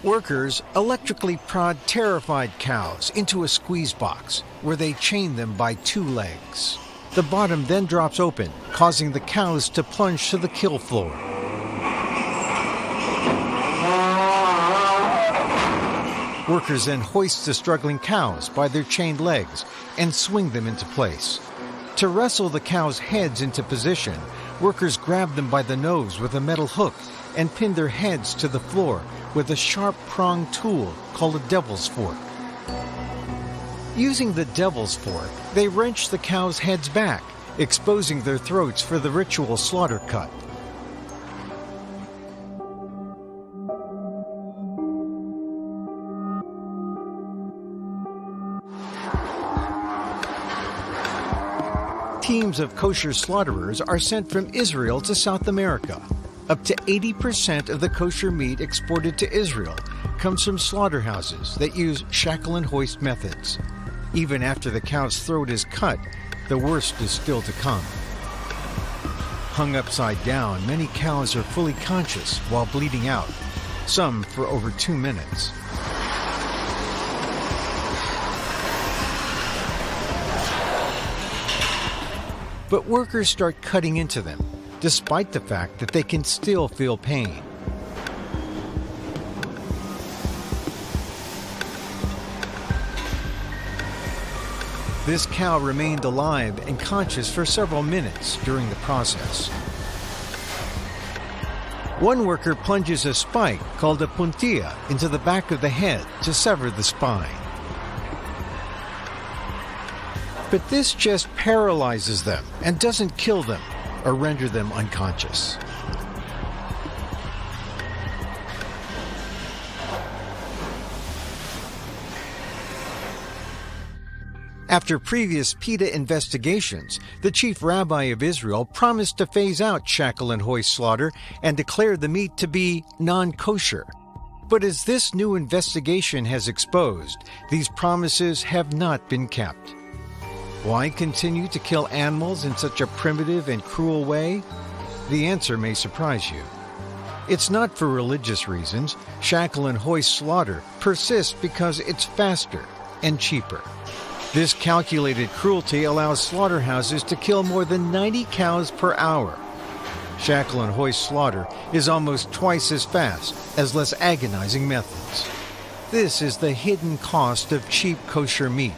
[SPEAKER 22] Workers electrically prod terrified cows into a squeeze box where they chain them by 2 legs. The bottom then drops open, causing the cows to plunge to the kill floor. Workers then hoist the struggling cows by their chained legs and swing them into place. To wrestle the cows' heads into position, workers grab them by the nose with a metal hook and pin their heads to the floor with a sharp pronged tool called a devil's fork. Using the devil's fork, they wrench the cows' heads back, exposing their throats for the ritual slaughter cut. Teams of kosher slaughterers are sent from Israel to South America. Up to 80% of the kosher meat exported to Israel comes from slaughterhouses that use shackle and hoist methods. Even after the cow's throat is cut, the worst is still to come. Hung upside down, many cows are fully conscious while bleeding out, some for over 2 minutes. But workers start cutting into them, despite the fact that they can still feel pain. This cow remained alive and conscious for several minutes during the process. One worker plunges a spike called a puntilla into the back of the head to sever the spine. But this just paralyzes them and doesn't kill them or render them unconscious. After previous PETA investigations, the chief rabbi of Israel promised to phase out shackle and hoist slaughter and declare the meat to be non-kosher. But as this new investigation has exposed, these promises have not been kept. Why continue to kill animals in such a primitive and cruel way? The answer may surprise you. It's not for religious reasons. Shackle and hoist slaughter persists because it's faster and cheaper. This calculated cruelty allows slaughterhouses to kill more than 90 cows per hour. Shackle and hoist slaughter is almost twice as fast as less agonizing methods. This is the hidden cost of cheap kosher meat.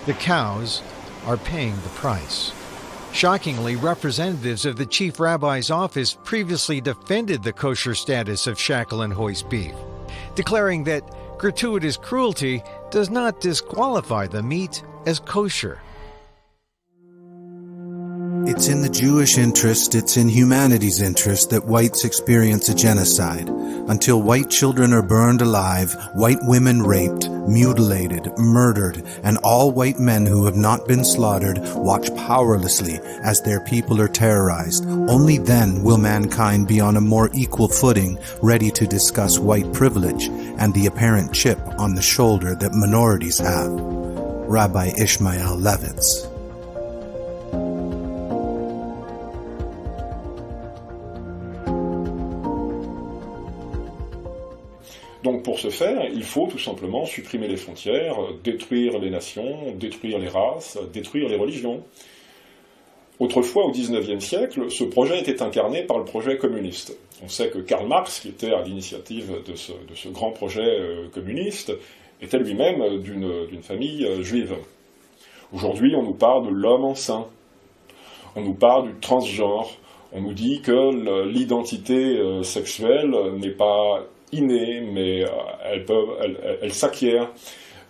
[SPEAKER 22] The cows are paying the price. Shockingly, representatives of the chief rabbi's office previously defended the kosher status of shackle and hoist beef, declaring that gratuitous cruelty does not disqualify the meat as kosher.
[SPEAKER 16] It's in the Jewish interest, it's in humanity's interest that whites experience a genocide. Until white children are burned alive, white women raped, mutilated, murdered, and all white men who have not been slaughtered watch powerlessly as their people are terrorized. Only then will mankind be on a more equal footing, ready to discuss white privilege and the apparent chip on the shoulder that minorities have. Rabbi Ishmael Levitz.
[SPEAKER 1] Donc pour ce faire, il faut tout simplement supprimer les frontières, détruire les nations, détruire les races, détruire les religions. Autrefois, au XIXe siècle, ce projet était incarné par le projet communiste. On sait que Karl Marx, qui était à l'initiative de ce grand projet communiste, était lui-même d'une famille juive. Aujourd'hui, on nous parle de l'homme enceint, on nous parle du transgenre, on nous dit que l'identité sexuelle n'est pas innée, mais elle s'acquiert.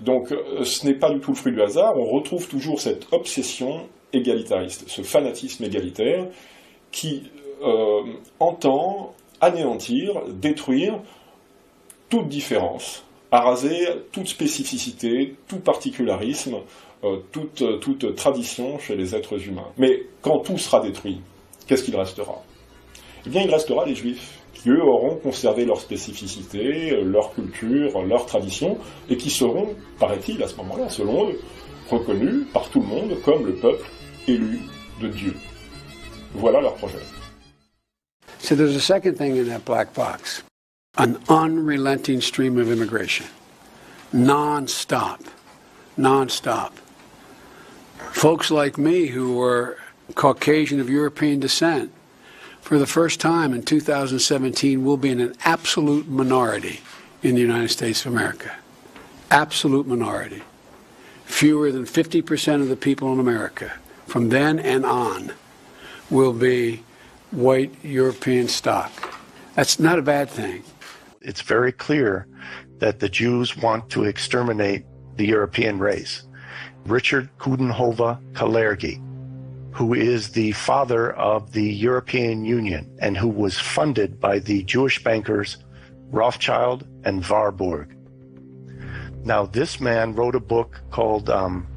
[SPEAKER 1] Donc ce n'est pas du tout le fruit du hasard, on retrouve toujours cette obsession égalitariste, ce fanatisme égalitaire qui entend anéantir, détruire toute différence, araser toute spécificité, tout particularisme, toute tradition chez les êtres humains. Mais quand tout sera détruit, qu'est-ce qu'il restera? Eh bien, il restera les Juifs, qui eux auront conservé leur spécificité, leur culture, leur tradition, et qui seront, paraît-il, à ce moment-là, selon eux, reconnus par tout le monde comme le peuple élu de Dieu. Voilà leur projet.
[SPEAKER 2] So there's a second thing in that black box. An unrelenting stream of immigration. Non-stop. Non-stop. Folks like me who were Caucasian of European descent, for the first time in 2017, will be in an absolute minority in the United States of America. Absolute minority. Fewer than 50% of the people in America, from then and on, will be white European stock. That's not a bad thing.
[SPEAKER 23] It's very clear that the Jews want to exterminate the European race. Richard Coudenhove Kalergi, who is the father of the European Union and who was funded by the Jewish bankers Rothschild and Warburg. Now, this man wrote a book called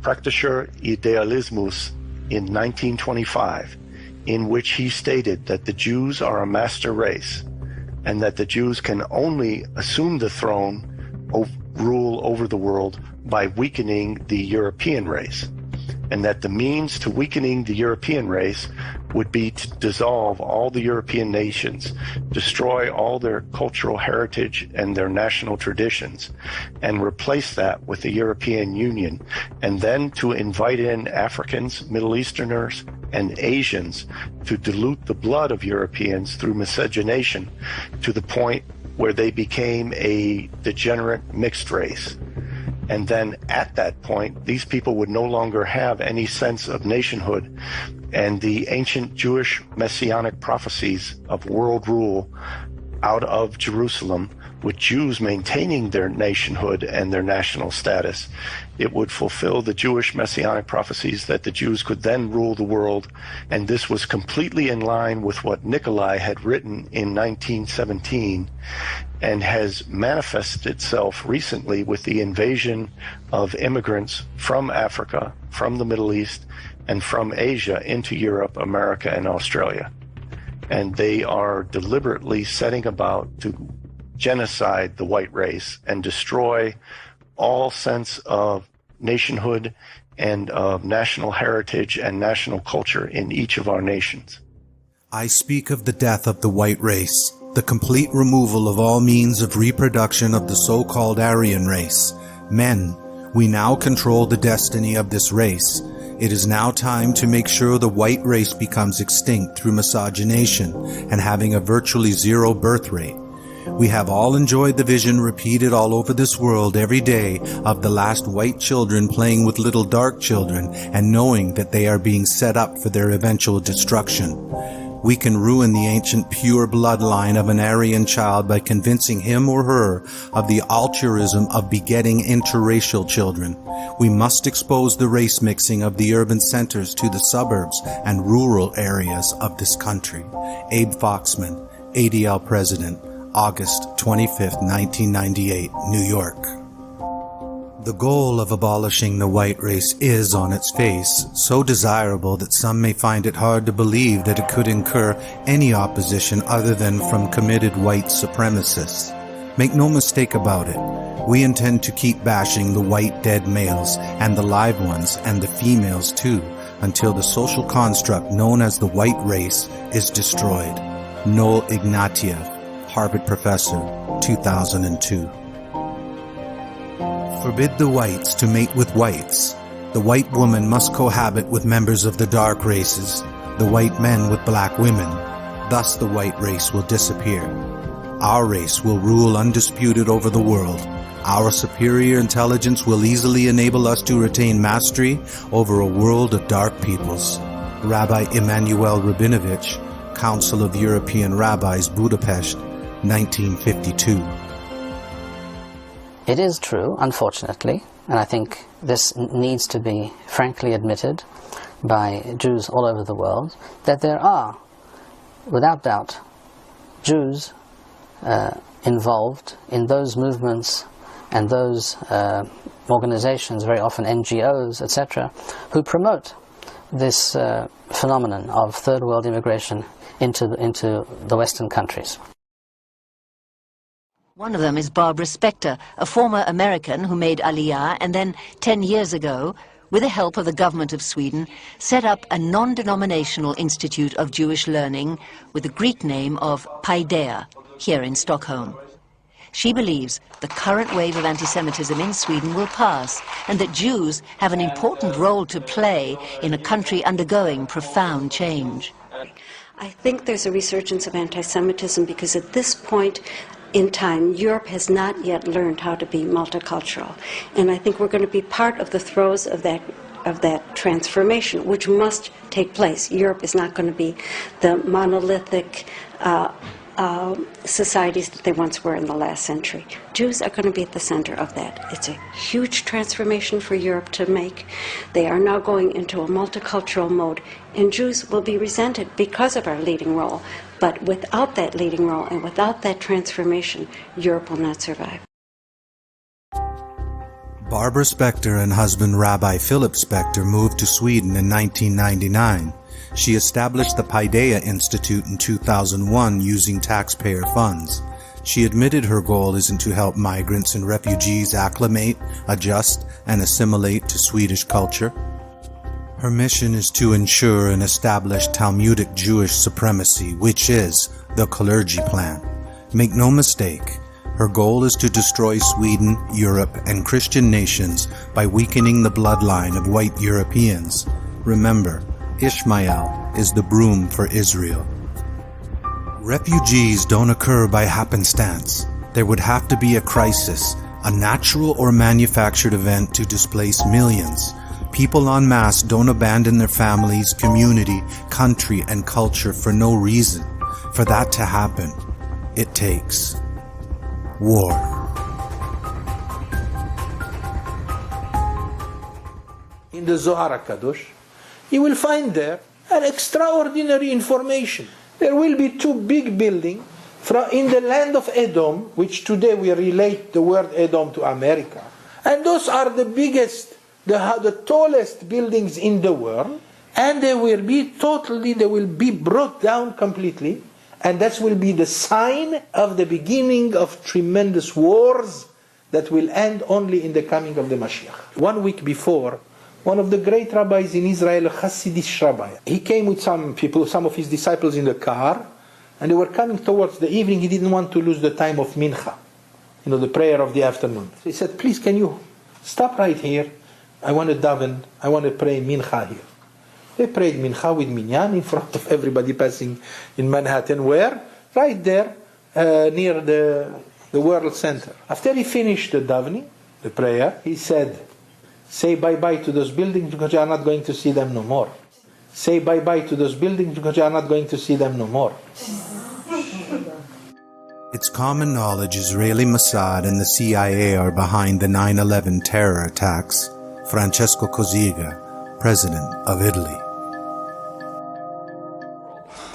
[SPEAKER 23] Praktischer Idealismus in 1925, in which he stated that the Jews are a master race and that the Jews can only assume the throne of rule over the world by weakening the European race, and that the means to weakening the European race would be to dissolve all the European nations, destroy all their cultural heritage and their national traditions, and replace that with the European Union, and then to invite in Africans, Middle Easterners, and Asians to dilute the blood of Europeans through miscegenation to the point where they became a degenerate mixed race. And then at that point, these people would no longer have any sense of nationhood, and the ancient Jewish messianic prophecies of world rule out of Jerusalem, with Jews maintaining their nationhood and their national status. It would fulfill the Jewish messianic prophecies that the Jews could then rule the world, and this was completely in line with what Nikolai had written in 1917 and has manifested itself recently with the invasion of immigrants from Africa, from the Middle East, and from Asia into Europe, America, and Australia. And they are deliberately setting about to genocide the white race and destroy all sense of nationhood and of national heritage and national culture in each of our nations.
[SPEAKER 16] I speak of the death of the white race, the complete removal of all means of reproduction of the so-called Aryan race. Men, we now control the destiny of this race. It is now time to make sure the white race becomes extinct through miscegenation and having a virtually zero birth rate. We have all enjoyed the vision repeated all over this world every day of the last white children playing with little dark children and knowing that they are being set up for their eventual destruction. We can ruin the ancient pure bloodline of an Aryan child by convincing him or her of the altruism of begetting interracial children. We must expose the race mixing of the urban centers to the suburbs and rural areas of this country. Abe Foxman, ADL President, August 25, 1998, New York. The goal of abolishing the white race is, on its face, so desirable that some may find it hard to believe that it could incur any opposition other than from committed white supremacists. Make no mistake about it. We intend to keep bashing the white dead males and the live ones and the females too, until the social construct known as the white race is destroyed. Noel Ignatieff, Harvard professor, 2002. Forbid the whites to mate with whites. The white woman must cohabit with members of the dark races, the white men with black women. Thus the white race will disappear. Our race will rule undisputed over the world. Our superior intelligence will easily enable us to retain mastery over a world of dark peoples. Rabbi Emanuel Rabinovich, Council of European Rabbis, Budapest, 1952.
[SPEAKER 3] It is true, unfortunately, and I think this needs to be frankly admitted by Jews all over the world, that there are, without doubt, Jews involved in those movements and those organizations, very often NGOs, etc., who promote this phenomenon of third world immigration into the Western countries.
[SPEAKER 4] One of them is Barbara Spector, a former American who made Aliyah and then 10 years ago, with the help of the government of Sweden, set up a non-denominational institute of Jewish learning with the Greek name of Paideia, here in Stockholm. She believes the current wave of anti-Semitism in Sweden will pass and that Jews have an important role to play in a country undergoing profound change.
[SPEAKER 7] I think there's a resurgence of anti-Semitism because at this point in time, Europe has not yet learned how to be multicultural. And I think we're going to be part of the throes of that transformation, which must take place. Europe is not going to be the monolithic societies that they once were in the last century. Jews are going to be at the center of that. It's a huge transformation for Europe to make. They are now going into a multicultural mode, and Jews will be resented because of our leading role. But without that leading role and without that transformation, Europe will not survive.
[SPEAKER 16] Barbara Spector and husband Rabbi Philip Spector moved to Sweden in 1999. She established the Paideia Institute in 2001 using taxpayer funds. She admitted her goal isn't to help migrants and refugees acclimate, adjust, and assimilate to Swedish culture. Her mission is to ensure and establish Talmudic Jewish supremacy, which is the Kalergi Plan. Make no mistake, her goal is to destroy Sweden, Europe, and Christian nations by weakening the bloodline of white Europeans. Remember, Ishmael is the broom for Israel. Refugees don't occur by happenstance. There would have to be a crisis, a natural or manufactured event to displace millions. People en masse don't abandon their families, community, country, and culture for no reason. For that to happen, it takes. War.
[SPEAKER 8] In the Zohar HaKadosh, you will find there an extraordinary information. There will be two big buildings in the land of Edom, which today we relate the word Edom to America. And those are the biggest, the tallest buildings in the world. And they will be brought down completely. And that will be the sign of the beginning of tremendous wars that will end only in the coming of the Mashiach. 1 week before, one of the great rabbis in Israel, a Hasidic rabbi, he came with some people, some of his disciples in the car, and they were coming towards the evening. He didn't want to lose the time of mincha, the prayer of the afternoon. So he said, please, can you stop right here? I want to daven, I want to pray mincha here. They prayed mincha with minyan in front of everybody passing in Manhattan. Where? Right there, near the World Center. After he finished the davening, the prayer, he said, say bye-bye to those buildings because you are not going to see them no more. Say bye-bye to those buildings because you are not going to see them no more.
[SPEAKER 16] It's common knowledge Israeli Mossad and the CIA are behind the 9/11 terror attacks. Francesco Cossiga, President of Italy.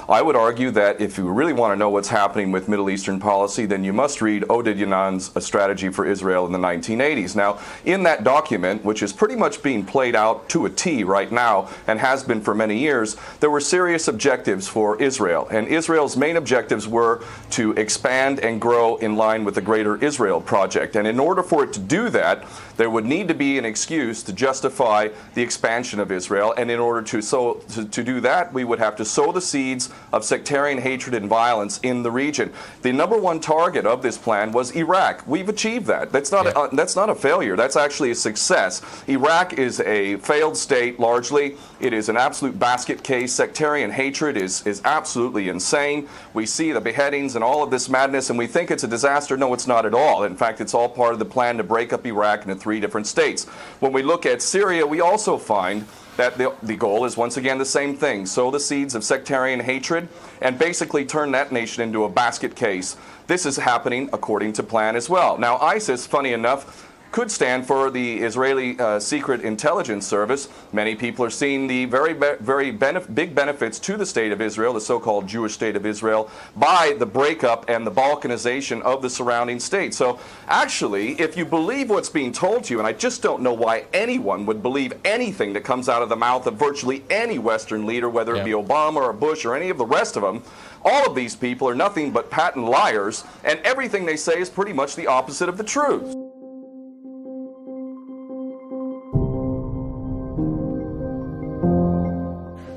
[SPEAKER 9] I would argue that if you really want to know what's happening with Middle Eastern policy, then you must read Oded Yanan's A Strategy for Israel in the 1980s. Now, in that document, which is pretty much being played out to a T right now and has been for many years, there were serious objectives for Israel. And Israel's main objectives were to expand and grow in line with the Greater Israel Project. And in order for it to do that, there would need to be an excuse to justify the expansion of Israel. And in order to do that, we would have to sow the seeds of sectarian hatred and violence in the region. The number one target of this plan was Iraq. We've achieved that. That's not a failure. That's actually a success. Iraq is a failed state largely. It is an absolute basket case. Sectarian hatred is absolutely insane. We see the beheadings and all of this madness, and we think it's a disaster. No, it's not at all. In fact, it's all part of the plan to break up Iraq into 3 different states. When we look at Syria, we also find that the goal is once again the same thing: sow the seeds of sectarian hatred and basically turn that nation into a basket case. This is happening according to plan as well. Now, ISIS, funny enough, could stand for the Israeli Secret Intelligence Service. Many people are seeing the very big benefits to the state of Israel, the so-called Jewish state of Israel, by the breakup and the balkanization of the surrounding states. So actually, if you believe what's being told to you, and I just don't know why anyone would believe anything that comes out of the mouth of virtually any Western leader, whether it be Obama or Bush or any of the rest of them, all of these people are nothing but patent liars, and everything they say is pretty much the opposite of the truth.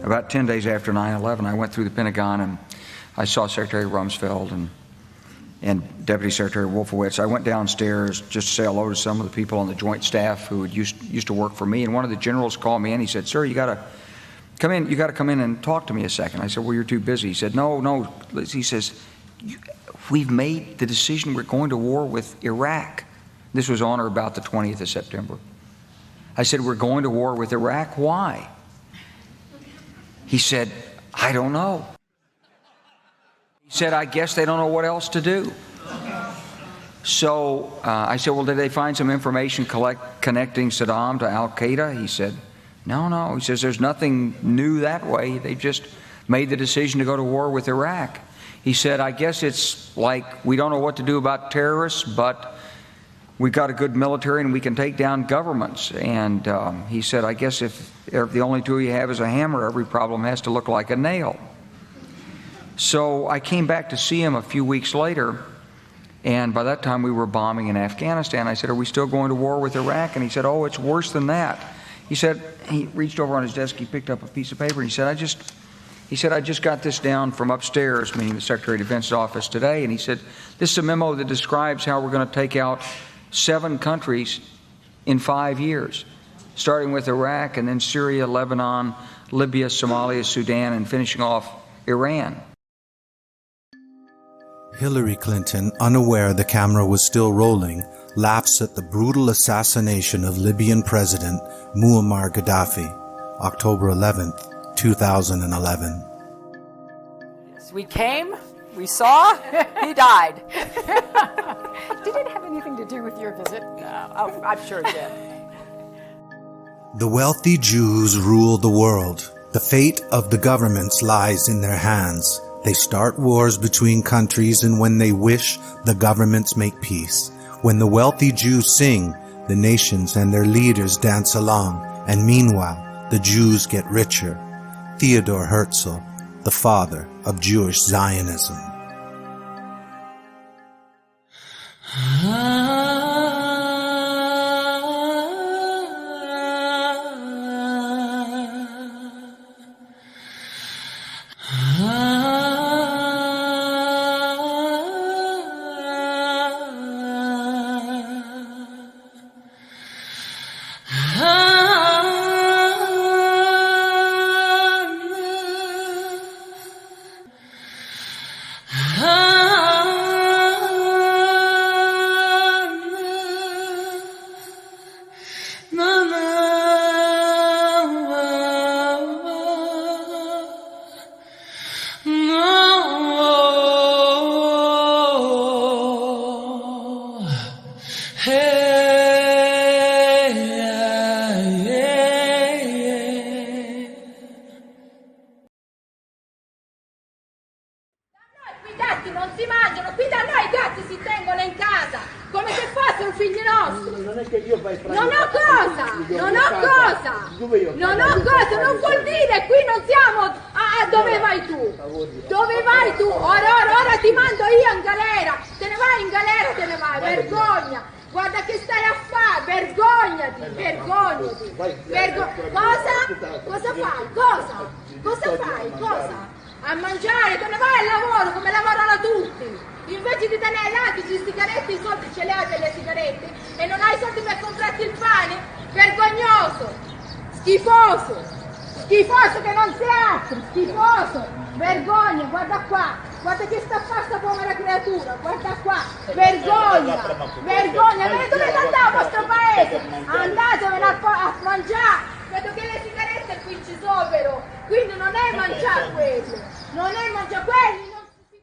[SPEAKER 10] About 10 days after 9/11, I went through the Pentagon and I saw Secretary Rumsfeld and Deputy Secretary Wolfowitz. I went downstairs just to say hello to some of the people on the Joint Staff who used to work for me. And one of the generals called me in. He said, "Sir, you got to come in. You got to come in and talk to me a second." I said, "Well, you're too busy." He said, "No." He says, "We've made the decision. We're going to war with Iraq." This was on or about the 20th of September. I said, "We're going to war with Iraq. Why?" He said, "I don't know." He said, "I guess they don't know what else to do." So I said, "Well, did they find some information connecting Saddam to Al-Qaeda?" He said, No. He says, "There's nothing new that way. They just made the decision to go to war with Iraq." He said, "I guess it's like we don't know what to do about terrorists, but we've got a good military and we can take down governments." And he said, "I guess if the only tool you have is a hammer, every problem has to look like a nail." So I came back to see him a few weeks later, and by that time we were bombing in Afghanistan. I said, "Are we still going to war with Iraq?" And he said, "Oh, it's worse than that." He said, he reached over on his desk, he picked up a piece of paper, and he said, I just got this down from upstairs," meaning the Secretary of Defense's office today, and he said, "This is a memo that describes how we're going to take out 7 countries in 5 years, starting with Iraq and then Syria, Lebanon, Libya, Somalia, Sudan, and finishing off Iran."
[SPEAKER 16] Hillary Clinton, unaware the camera was still rolling, laughs at the brutal assassination of Libyan President Muammar Gaddafi, October 11th, 2011.
[SPEAKER 24] We came
[SPEAKER 11] we saw, he died. Did it have anything to do with your visit? No, oh, I'm sure it did.
[SPEAKER 16] The wealthy Jews rule the world. The fate of the governments lies in their hands. They start wars between countries, and when they wish, the governments make peace. When the wealthy Jews sing, the nations and their leaders dance along, and meanwhile, the Jews get richer. Theodor Herzl, the father of Jewish Zionism.
[SPEAKER 13] A mangiare, te ne vai al lavoro come lavorano tutti. Invece di tenere là questi sigarette, i soldi ce li hai per le sigarette e non hai soldi per comprarti il pane? Vergognoso, schifoso, schifoso che non sei altro, schifoso, vergogna, guarda qua, guarda che sta qua sta povera creatura, guarda qua, vergogna, vergogna, dove andate al vostro paese? Andatevene a mangiare. Vedo che le sigarette qui ci sono però, quindi non è mangiare quello, non è mangiare quelli, non si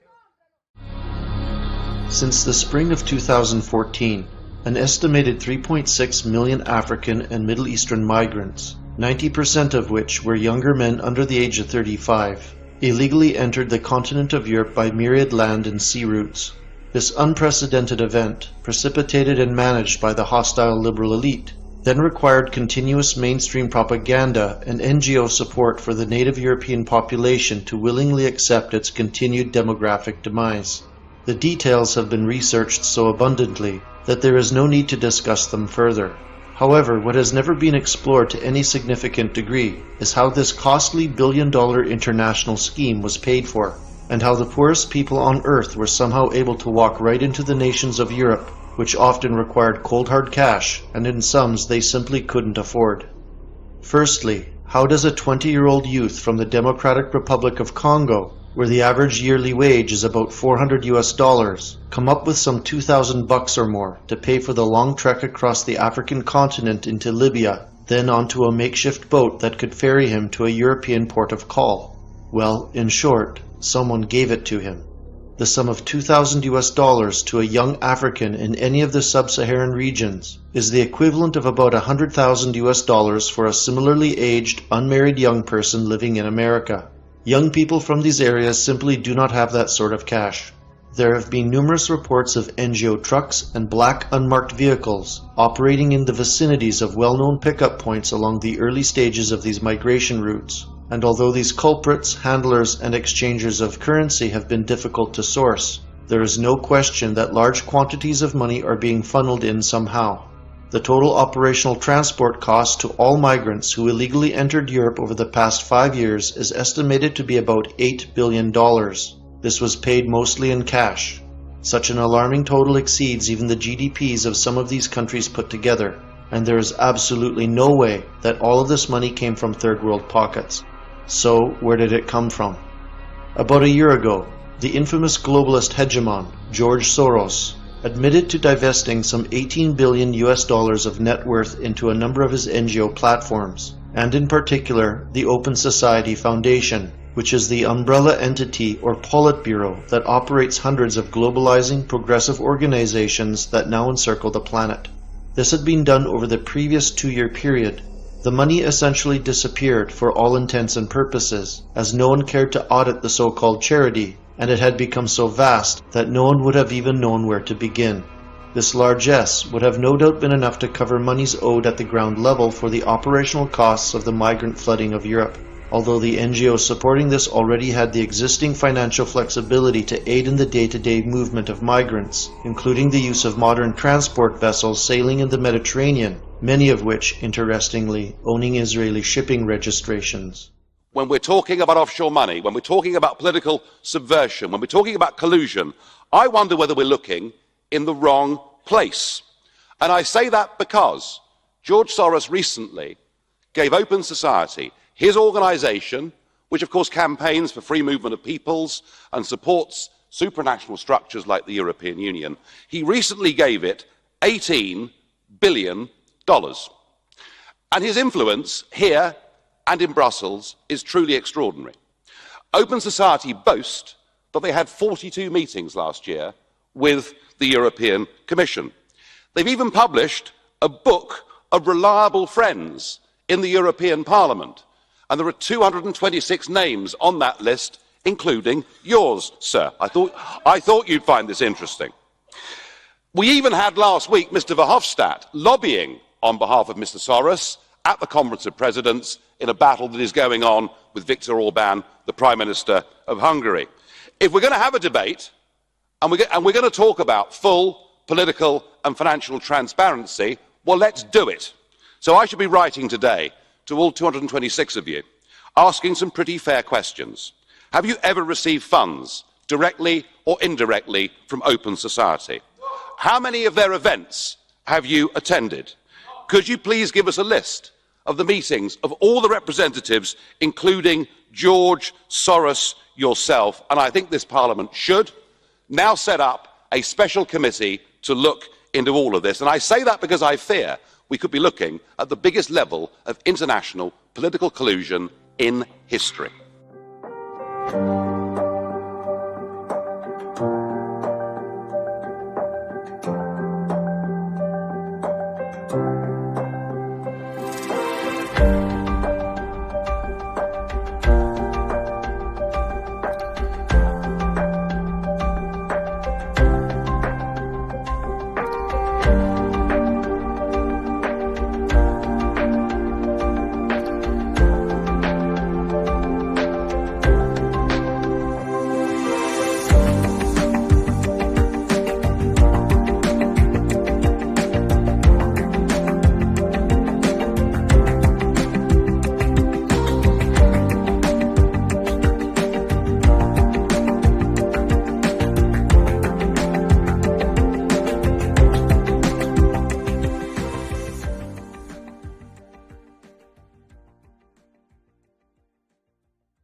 [SPEAKER 13] comprano.
[SPEAKER 14] Since the spring of 2014, an estimated 3.6 million African and Middle Eastern migrants, 90% of which were younger men under the age of 35, illegally entered the continent of Europe by myriad land and sea routes. This unprecedented event, precipitated and managed by the hostile liberal elite, then required continuous mainstream propaganda and NGO support for the native European population to willingly accept its continued demographic demise. The details have been researched so abundantly that there is no need to discuss them further. However, what has never been explored to any significant degree is how this costly billion-dollar international scheme was paid for, and how the poorest people on earth were somehow able to walk right into the nations of Europe, which often required cold hard cash, and in sums they simply couldn't afford. Firstly, how does a 20-year-old youth from the Democratic Republic of Congo, where the average yearly wage is about $400, come up with some $2,000 or more to pay for the long trek across the African continent into Libya, then onto a makeshift boat that could ferry him to a European port of call? Well, in short, someone gave it to him. The sum of $2,000 to a young African in any of the sub-Saharan regions is the equivalent of about $100,000 for a similarly aged, unmarried young person living in America. Young people from these areas simply do not have that sort of cash. There have been numerous reports of NGO trucks and black unmarked vehicles operating in the vicinities of well-known pickup points along the early stages of these migration routes. And although these culprits, handlers, and exchangers of currency have been difficult to source, there is no question that large quantities of money are being funneled in somehow. The total operational transport cost to all migrants who illegally entered Europe over the past 5 years is estimated to be about $8 billion. This was paid mostly in cash. Such an alarming total exceeds even the GDPs of some of these countries put together, and there is absolutely no way that all of this money came from third world pockets. So, where did it come from? About a year ago, the infamous globalist hegemon, George Soros, admitted to divesting some $18 billion of net worth into a number of his NGO platforms, and in particular, the Open Society Foundation, which is the umbrella entity or Politburo that operates hundreds of globalizing progressive organizations that now encircle the planet. This had been done over the previous 2-year period. The money essentially disappeared for all intents and purposes, as no one cared to audit the so-called charity, and it had become so vast that no one would have even known where to begin. This largesse would have no doubt been enough to cover monies owed at the ground level for the operational costs of the migrant flooding of Europe, although the NGOs supporting this already had the existing financial flexibility to aid in the day-to-day movement of migrants, including the use of modern transport vessels sailing in the Mediterranean, many of which, interestingly, owning Israeli shipping registrations.
[SPEAKER 6] When we're talking about offshore money, when we're talking about political subversion, when we're talking about collusion, I wonder whether we're looking in the wrong place. And I say that because George Soros recently gave Open Society, his organisation, which of course campaigns for free movement of peoples and supports supranational structures like the European Union, he recently gave it $18 billion. And his influence here and in Brussels is truly extraordinary. Open Society boast that they had 42 meetings last year with the European Commission. They've even published a book of reliable friends in the European Parliament, and there are 226 names on that list, including yours, sir. I thought you'd find this interesting. We even had last week Mr. Verhofstadt lobbying on behalf of Mr. Soros at the Conference of Presidents in a battle that is going on with Viktor Orban, the Prime Minister of Hungary. If we're going to have a debate, and we're going to talk about full political and financial transparency, well, let's do it. So I should be writing today to all 226 of you, asking some pretty fair questions. Have you ever received funds, directly or indirectly, from Open Society? How many of their events have you attended? Could you please give us a list of the meetings of all the representatives, including George Soros yourself? And I think this Parliament should now set up a special committee to look into all of this. And I say that because I fear we could be looking at the biggest level of international political collusion in history.